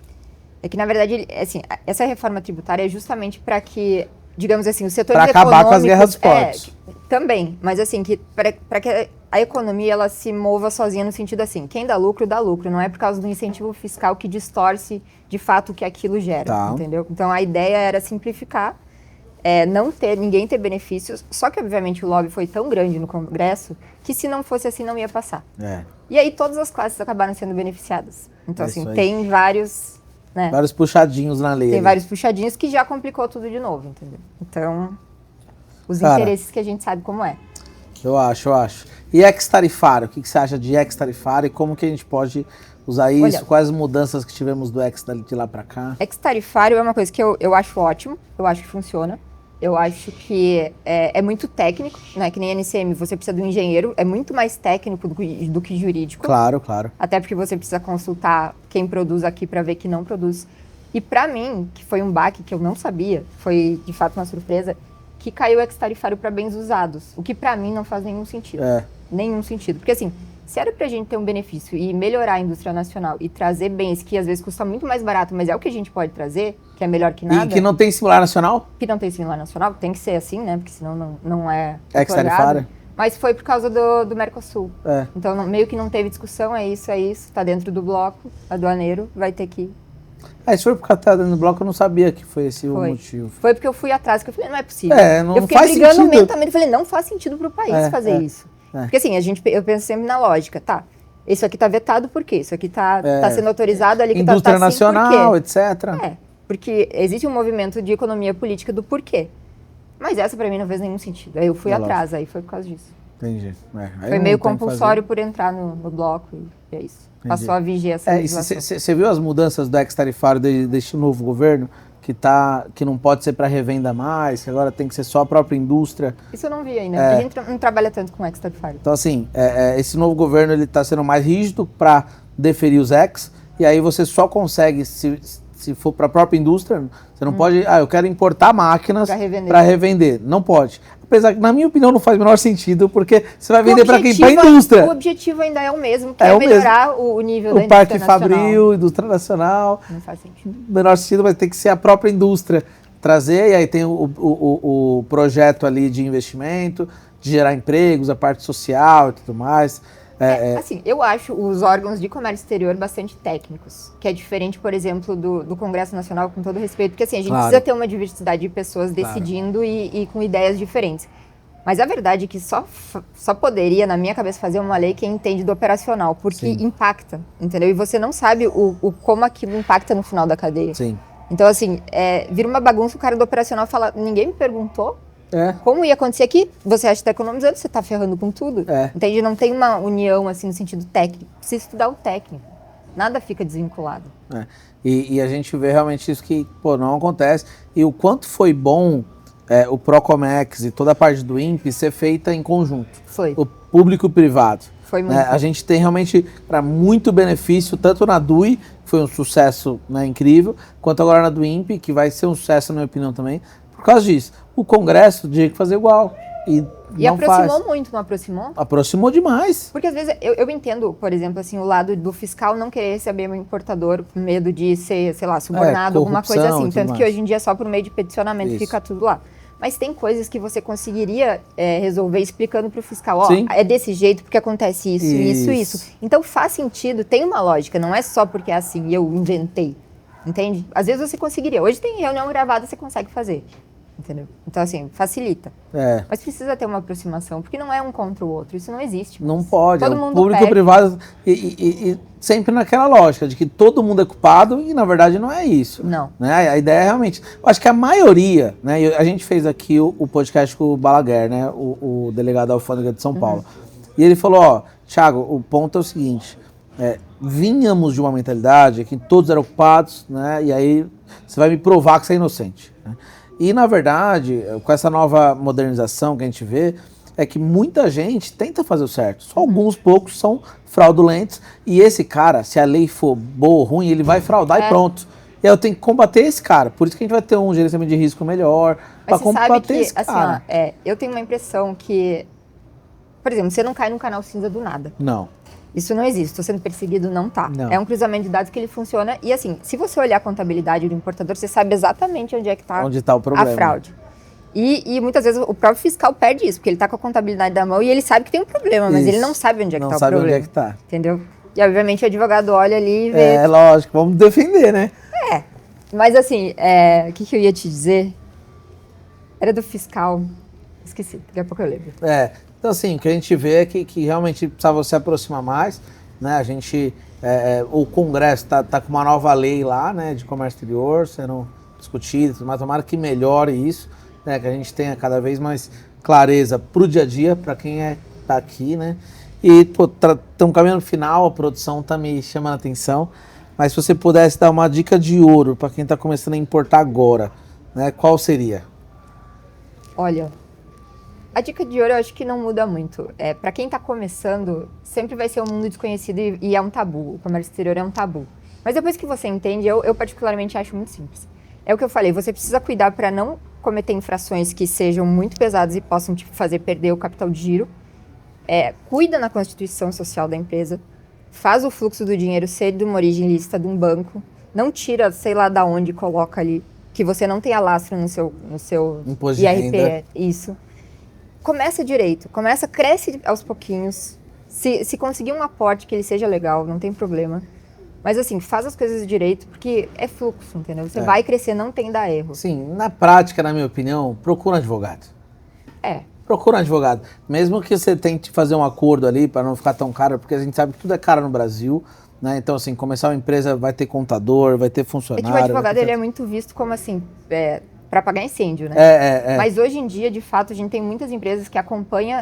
Speaker 2: É que, na verdade, assim, essa reforma tributária é justamente para que, digamos assim, os setores
Speaker 1: econômicos... Para acabar com as guerras dos portos.
Speaker 2: Também, mas assim, para que a economia ela se mova sozinha no sentido assim, quem dá lucro, não é por causa do incentivo fiscal que distorce, de fato, o que aquilo gera, entendeu? Então, a ideia era simplificar, ninguém ter benefícios, só que, obviamente, o lobby foi tão grande no Congresso que, se não fosse assim, não ia passar. E aí, todas as classes acabaram sendo beneficiadas. Então, assim, tem vários... Né?
Speaker 1: Vários puxadinhos na lei.
Speaker 2: Tem vários puxadinhos que já complicou tudo de novo, entendeu? Então, os interesses que a gente sabe como é.
Speaker 1: Eu acho. E ex-tarifário? O que você acha de ex-tarifário e como que a gente pode usar isso? Olha, quais as mudanças que tivemos do ex de lá para cá?
Speaker 2: Ex-tarifário é uma coisa que eu acho ótimo, eu acho que funciona. Eu acho que é muito técnico, né? Que nem NCM, você precisa de um engenheiro, é muito mais técnico do que jurídico.
Speaker 1: Claro.
Speaker 2: Até porque você precisa consultar quem produz aqui para ver que não produz. E para mim, que foi um baque que eu não sabia, foi de fato uma surpresa, que caiu o ex-tarifário para bens usados. O que para mim não faz nenhum sentido. Nenhum sentido. Porque assim, se era pra gente ter um benefício e melhorar a indústria nacional e trazer bens que às vezes custam muito mais barato, mas é o que a gente pode trazer, que é melhor que nada.
Speaker 1: E que não tem similar nacional?
Speaker 2: Que não tem similar nacional, tem que ser assim, né? Porque senão não é
Speaker 1: ex-tarifário.
Speaker 2: Mas foi por causa do Mercosul. Então meio que não teve discussão, é isso, tá dentro do bloco aduaneiro, vai ter que...
Speaker 1: Se for por causa dentro do bloco, eu não sabia que foi esse o motivo.
Speaker 2: Foi porque eu fui atrás, que eu falei, não é possível.
Speaker 1: Eu fiquei brigando
Speaker 2: mentalmente, falei, não faz sentido pro país fazer isso. Porque assim, eu penso sempre na lógica, tá? Isso aqui tá vetado por quê? Isso aqui tá sendo autorizado ali que
Speaker 1: indústria
Speaker 2: tá assim,
Speaker 1: nacional,
Speaker 2: por quê?
Speaker 1: etc.
Speaker 2: Porque existe um movimento de economia política do porquê. Mas essa pra mim não fez nenhum sentido. Aí eu fui atrás, aí foi por causa disso.
Speaker 1: Entendi.
Speaker 2: Foi meio compulsório por entrar no bloco e é isso. Entendi. Passou a vigiar essa legislação.
Speaker 1: Você viu as mudanças do ex-tarifário deste novo governo? Que não pode ser para revenda mais, que agora tem que ser só a própria indústria.
Speaker 2: Isso eu não vi ainda. A gente não trabalha tanto com ex-tarifário.
Speaker 1: Então, assim, esse novo governo está sendo mais rígido para deferir os ex, e aí você só consegue, se for para a própria indústria, você não pode... eu quero importar máquinas para revender. Não pode. Apesar que, na minha opinião, não faz o menor sentido, porque você vai vender para quem? Para a indústria.
Speaker 2: O objetivo ainda é o mesmo, que é melhorar o nível da indústria nacional. O
Speaker 1: Parque Fabril, indústria nacional.
Speaker 2: Não faz sentido.
Speaker 1: Menor sentido, mas tem que ser a própria indústria trazer, e aí tem o projeto ali de investimento, de gerar empregos, a parte social e tudo mais.
Speaker 2: Assim, eu acho os órgãos de comércio exterior bastante técnicos, que é diferente, por exemplo, do Congresso Nacional, com todo respeito, porque assim, a gente precisa ter uma diversidade de pessoas decidindo e com ideias diferentes. Mas a verdade é que só poderia, na minha cabeça, fazer uma lei quem entende do operacional, porque impacta, entendeu? E você não sabe como aquilo impacta no final da cadeia.
Speaker 1: Sim.
Speaker 2: Então, assim, vira uma bagunça, o cara do operacional fala, ninguém me perguntou. Como ia acontecer aqui? Você acha que está economizando, você está ferrando com tudo. Entende? Não tem uma união assim no sentido técnico. Precisa estudar o técnico. Nada fica desvinculado.
Speaker 1: E a gente vê realmente isso que não acontece. E o quanto foi bom o Procomex e toda a parte do INPE ser feita em conjunto.
Speaker 2: Foi.
Speaker 1: O público e o privado.
Speaker 2: Foi muito.
Speaker 1: A gente tem realmente muito benefício, tanto na DUI, que foi um sucesso incrível, quanto agora na do INPE, que vai ser um sucesso, na minha opinião, também. Por causa disso, o Congresso tinha que fazer igual. E
Speaker 2: aproximou muito, não aproximou?
Speaker 1: Aproximou demais.
Speaker 2: Porque às vezes eu entendo, por exemplo, assim, o lado do fiscal não querer receber um importador com medo de ser, sei lá, subornado, alguma coisa assim. Tanto que hoje em dia só por meio de peticionamento fica tudo lá. Mas tem coisas que você conseguiria resolver explicando para o fiscal, é desse jeito porque acontece isso. Então faz sentido, tem uma lógica, não é só porque é assim, eu inventei, entende? Às vezes você conseguiria, hoje tem reunião gravada, você consegue fazer, entendeu? Então assim, facilita. Mas precisa ter uma aproximação, porque não é um contra o outro, isso não existe.
Speaker 1: Não pode,
Speaker 2: todo
Speaker 1: o
Speaker 2: mundo
Speaker 1: público e privado, e sempre naquela lógica de que todo mundo é culpado e na verdade não é isso.
Speaker 2: Não.
Speaker 1: Né? A ideia é realmente, eu acho que a maioria, né, a gente fez aqui o podcast com o Balaguer, né, o delegado da Alfândega de São Paulo, e ele falou, Thiago, o ponto é o seguinte, vínhamos de uma mentalidade que todos eram ocupados, né? E aí você vai me provar que você é inocente, né? E, na verdade, com essa nova modernização que a gente vê, é que muita gente tenta fazer o certo. Só alguns poucos são fraudulentos. E esse cara, se a lei for boa ou ruim, ele vai fraudar e pronto. E aí eu tenho que combater esse cara. Por isso que a gente vai ter um gerenciamento de risco melhor para combater esse cara.
Speaker 2: Assim, ó, eu tenho uma impressão que, por exemplo, você não cai num canal cinza do nada.
Speaker 1: Não.
Speaker 2: Isso não existe. Estou sendo perseguido, não tá.
Speaker 1: Não.
Speaker 2: É um cruzamento de dados que ele funciona. E assim, se você olhar a contabilidade do importador, você sabe exatamente onde é que está
Speaker 1: o problema.
Speaker 2: A fraude. E muitas vezes o próprio fiscal perde isso, porque ele está com a contabilidade da mão e ele sabe que tem um problema, mas ele não sabe onde é que está o problema.
Speaker 1: Não sabe onde é que está.
Speaker 2: Entendeu? E obviamente o advogado olha ali e vê...
Speaker 1: É, lógico, vamos defender, né?
Speaker 2: Mas assim, o que eu ia te dizer? Era do fiscal. Esqueci, daqui a pouco eu lembro.
Speaker 1: Então assim, o que a gente vê é que realmente precisava se aproximar mais, né? A gente, o Congresso tá com uma nova lei lá, né, de comércio exterior, sendo discutida, mas tomara que melhore isso, né, que a gente tenha cada vez mais clareza pro dia a dia, para quem tá aqui, né? E, pô, estamos caminhando no final, a produção tá me chamando a atenção, mas se você pudesse dar uma dica de ouro para quem tá começando a importar agora, né, qual seria?
Speaker 2: Olha, a dica de ouro eu acho que não muda muito. Para quem está começando, sempre vai ser um mundo desconhecido e é um tabu. O comércio exterior é um tabu. Mas depois que você entende, eu particularmente acho muito simples. É o que eu falei, você precisa cuidar para não cometer infrações que sejam muito pesadas e possam te fazer perder o capital de giro. Cuida na constituição social da empresa, faz o fluxo do dinheiro ser de uma origem lícita de um banco, não tira, sei lá da onde, coloca ali, que você não tenha lastro no seu
Speaker 1: Imposto de
Speaker 2: IRP,
Speaker 1: renda.
Speaker 2: isso. Começa direito, cresce aos pouquinhos, se conseguir um aporte que ele seja legal, não tem problema. Mas assim, faz as coisas direito, porque é fluxo, entendeu? Você vai crescer, não tem dar erro.
Speaker 1: Sim, na prática, na minha opinião, procura um advogado. Procura um advogado. Mesmo que você tente fazer um acordo ali para não ficar tão caro, porque a gente sabe que tudo é caro no Brasil, né? Então, assim, começar uma empresa vai ter contador, vai ter funcionário.
Speaker 2: O advogado ele é muito visto como assim, para pagar incêndio, né? Mas hoje em dia, de fato, a gente tem muitas empresas que acompanham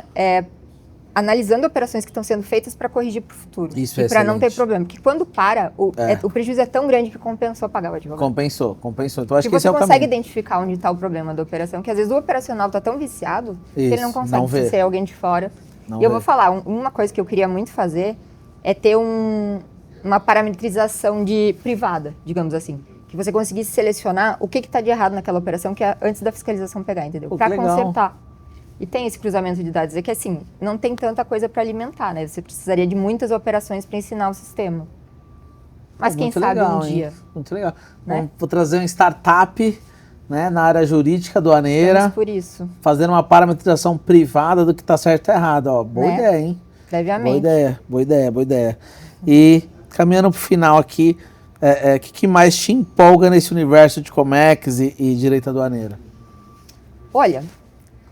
Speaker 2: analisando operações que estão sendo feitas para corrigir para o futuro.
Speaker 1: Isso
Speaker 2: e para não ter problema. Porque quando para, o prejuízo é tão grande que compensou pagar o advogado.
Speaker 1: Compensou. Então, acho que esse
Speaker 2: você
Speaker 1: é o
Speaker 2: consegue
Speaker 1: caminho.
Speaker 2: identificar onde está o problema da operação, que às vezes o operacional está tão viciado que ele não consegue
Speaker 1: não vê.
Speaker 2: ser alguém de fora.
Speaker 1: Não
Speaker 2: e eu
Speaker 1: vê.
Speaker 2: vou falar, uma coisa que eu queria muito fazer é ter uma parametrização privada, digamos assim. Que você conseguisse selecionar o que está de errado naquela operação que é antes da fiscalização pegar, entendeu? Para consertar. E tem esse cruzamento de dados. É que assim, não tem tanta coisa para alimentar, né? Você precisaria de muitas operações para ensinar o sistema. Mas quem sabe um dia.
Speaker 1: Muito legal.
Speaker 2: Né?
Speaker 1: Bom, vou trazer uma startup, né, na área jurídica aduaneira.
Speaker 2: Vamos por isso.
Speaker 1: Fazendo uma parametrização privada do que está certo e errado. Ó, boa ideia, hein?
Speaker 2: Previamente.
Speaker 1: Boa ideia. E caminhando para o final aqui, o que mais te empolga nesse universo de Comex e direito aduaneiro?
Speaker 2: Olha,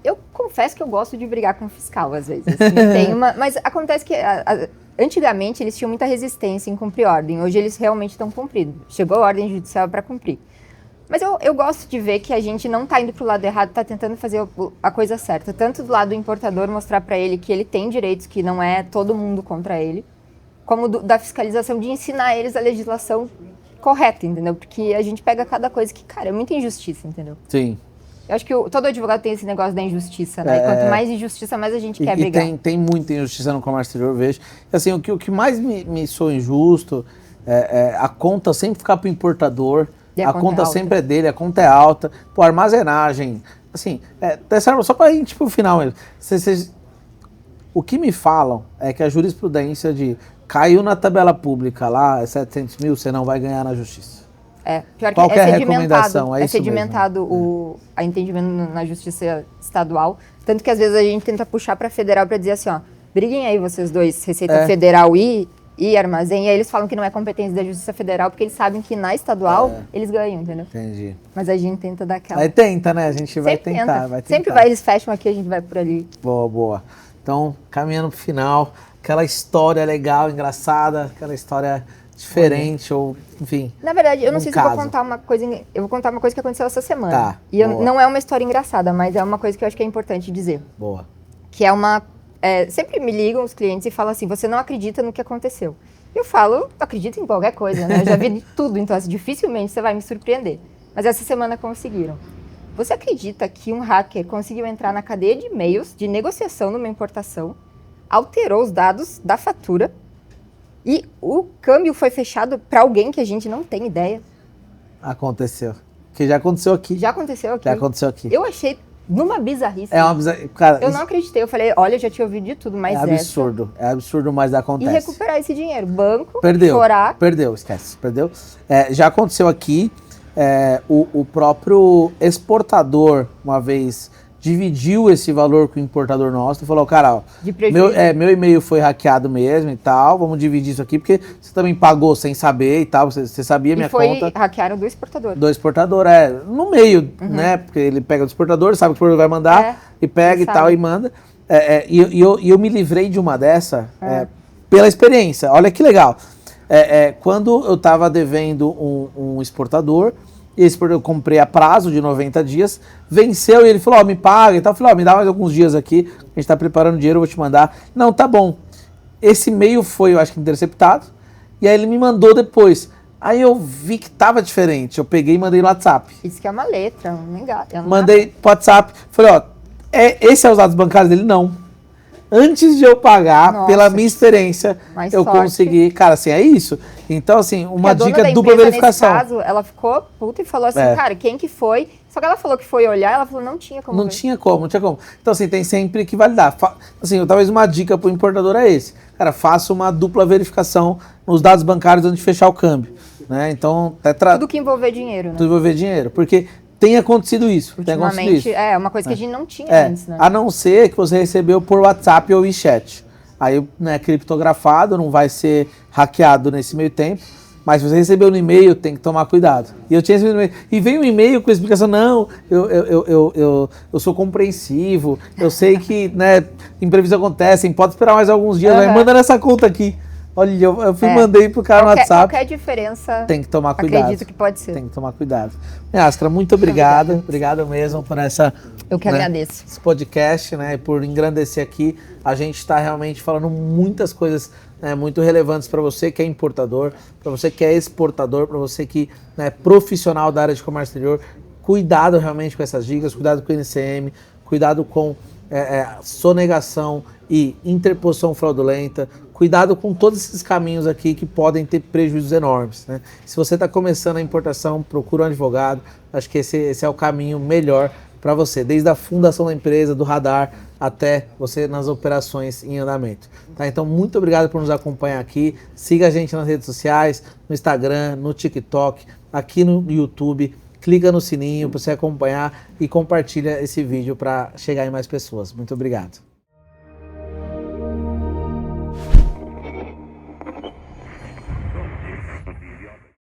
Speaker 2: eu confesso que eu gosto de brigar com o fiscal às vezes. Assim, mas acontece que antigamente eles tinham muita resistência em cumprir ordem. Hoje eles realmente estão cumprindo. Chegou a ordem judicial para cumprir. Mas eu gosto de ver que a gente não está indo para o lado errado, está tentando fazer a coisa certa. Tanto do lado do importador, mostrar para ele que ele tem direitos, que não é todo mundo contra ele, como da fiscalização, de ensinar eles a legislação correta, entendeu? Porque a gente pega cada coisa que, cara, é muita injustiça, entendeu?
Speaker 1: Sim.
Speaker 2: Eu acho que todo advogado tem esse negócio da injustiça, né? E quanto mais injustiça, mais a gente quer brigar.
Speaker 1: E tem muita injustiça no comércio exterior, eu vejo. Assim, o que mais me soa injusto a conta sempre ficar para o importador, a conta sempre é dele, a conta é alta, pô, armazenagem, assim, só para ir pro final mesmo. O que me falam é que a jurisprudência caiu na tabela pública lá, 700 mil, você não vai ganhar na justiça.
Speaker 2: Pior
Speaker 1: Qual
Speaker 2: que
Speaker 1: é a recomendação?
Speaker 2: É sedimentado o entendimento na justiça estadual, tanto que às vezes a gente tenta puxar para federal para dizer assim, ó, briguem aí vocês dois, Receita Federal e Armazém, e aí eles falam que não é competência da justiça federal, porque eles sabem que na estadual eles ganham, entendeu?
Speaker 1: Entendi.
Speaker 2: Mas a gente tenta dar aquela...
Speaker 1: Aí tenta, né? A gente vai tentar.
Speaker 2: Sempre vai, eles fecham aqui, a gente vai por ali.
Speaker 1: Boa. Então, caminhando pro final, aquela história legal, engraçada, aquela história diferente, ou enfim.
Speaker 2: Na verdade, eu não sei se eu vou contar uma coisa. Eu vou contar uma coisa que aconteceu essa semana.
Speaker 1: Tá.
Speaker 2: E não é uma história engraçada, mas é uma coisa que eu acho que é importante dizer.
Speaker 1: Boa.
Speaker 2: Que é sempre me ligam os clientes e falam assim: você não acredita no que aconteceu. Eu falo, acredito em qualquer coisa, né? Eu já vi de tudo, então assim, dificilmente você vai me surpreender. Mas essa semana conseguiram. Você acredita que um hacker conseguiu entrar na cadeia de e-mails de negociação numa importação, alterou os dados da fatura e o câmbio foi fechado para alguém que a gente não tem ideia?
Speaker 1: Aconteceu. Que já aconteceu aqui.
Speaker 2: Já aconteceu aqui.
Speaker 1: Já aconteceu aqui.
Speaker 2: Eu achei numa bizarrice.
Speaker 1: É uma bizarrice. Cara,
Speaker 2: Eu não acreditei. Eu falei, olha, eu já tinha ouvido de tudo, mas
Speaker 1: é absurdo. É absurdo, mas acontece.
Speaker 2: E recuperar esse dinheiro. Banco,
Speaker 1: Perdeu.
Speaker 2: chorar.
Speaker 1: Perdeu, esquece. Perdeu. Já aconteceu aqui. O próprio exportador, uma vez, dividiu esse valor com o importador nosso e falou, cara, ó,
Speaker 2: De prejuízo.
Speaker 1: meu e-mail foi hackeado mesmo e tal, vamos dividir isso aqui, porque você também pagou sem saber e tal, você sabia minha conta.
Speaker 2: Hackearam do exportador.
Speaker 1: Do exportador, no meio, né? Porque ele pega do exportador, sabe que o exportador vai mandar, e pega e tal, e manda. E eu me livrei de uma dessa pela experiência. Olha que legal. Quando eu estava devendo um exportador, e esse exportador eu comprei a prazo de 90 dias, venceu e ele falou, me paga e tal. Eu falei, me dá mais alguns dias aqui, a gente está preparando dinheiro, eu vou te mandar. Não, tá bom. Esse e-mail foi, eu acho que interceptado, e aí ele me mandou depois. Aí eu vi que tava diferente, eu peguei e mandei no WhatsApp.
Speaker 2: Isso que é uma letra, um negócio.
Speaker 1: Mandei pro WhatsApp, falei, esse é os dados bancários dele? Não. Antes de eu pagar, pela minha experiência, eu consegui. Cara, assim, é isso. Então, assim, uma dica dupla verificação.
Speaker 2: Nesse caso, ela ficou puta e falou assim, cara, quem que foi? Só que ela falou que foi olhar, ela falou, não tinha como.
Speaker 1: Não tinha como. Então, assim, tem sempre que validar. Assim, talvez uma dica pro importador é esse. Cara, faça uma dupla verificação nos dados bancários antes de fechar o câmbio. Né? Então,
Speaker 2: tudo que envolver dinheiro, né?
Speaker 1: Tudo envolver dinheiro. Porque tem acontecido isso.
Speaker 2: Ultimamente, é uma coisa que a gente não tinha antes, né?
Speaker 1: A não ser que você recebeu por WhatsApp ou WeChat. Aí, né, criptografado, não vai ser hackeado nesse meio tempo. Mas se você recebeu no e-mail, tem que tomar cuidado. E eu tinha recebido no e-mail. E veio um e-mail com a explicação, não, eu sou compreensivo, eu sei que, né, imprevistos acontecem, pode esperar mais alguns dias, mas manda nessa conta aqui. Olha, eu fui mandei pro cara no WhatsApp.
Speaker 2: Qualquer diferença,
Speaker 1: tem que tomar cuidado.
Speaker 2: Acredito que pode ser.
Speaker 1: Tem que tomar cuidado. Yáscara, muito obrigado. Obrigado mesmo por
Speaker 2: Eu que agradeço.
Speaker 1: Esse podcast, né? Por engrandecer aqui. A gente está realmente falando muitas coisas, né, muito relevantes para você que é importador, para você que é exportador, para você que é profissional da área de comércio exterior. Cuidado realmente com essas dicas, cuidado com o NCM, cuidado com sonegação e interposição fraudulenta. Cuidado com todos esses caminhos aqui que podem ter prejuízos enormes. Né? Se você está começando a importação, procura um advogado. Acho que esse é o caminho melhor para você, desde a fundação da empresa, do radar, até você nas operações em andamento. Tá? Então, muito obrigado por nos acompanhar aqui. Siga a gente nas redes sociais, no Instagram, no TikTok, aqui no YouTube. Clica no sininho para você acompanhar e compartilha esse vídeo para chegar em mais pessoas. Muito obrigado.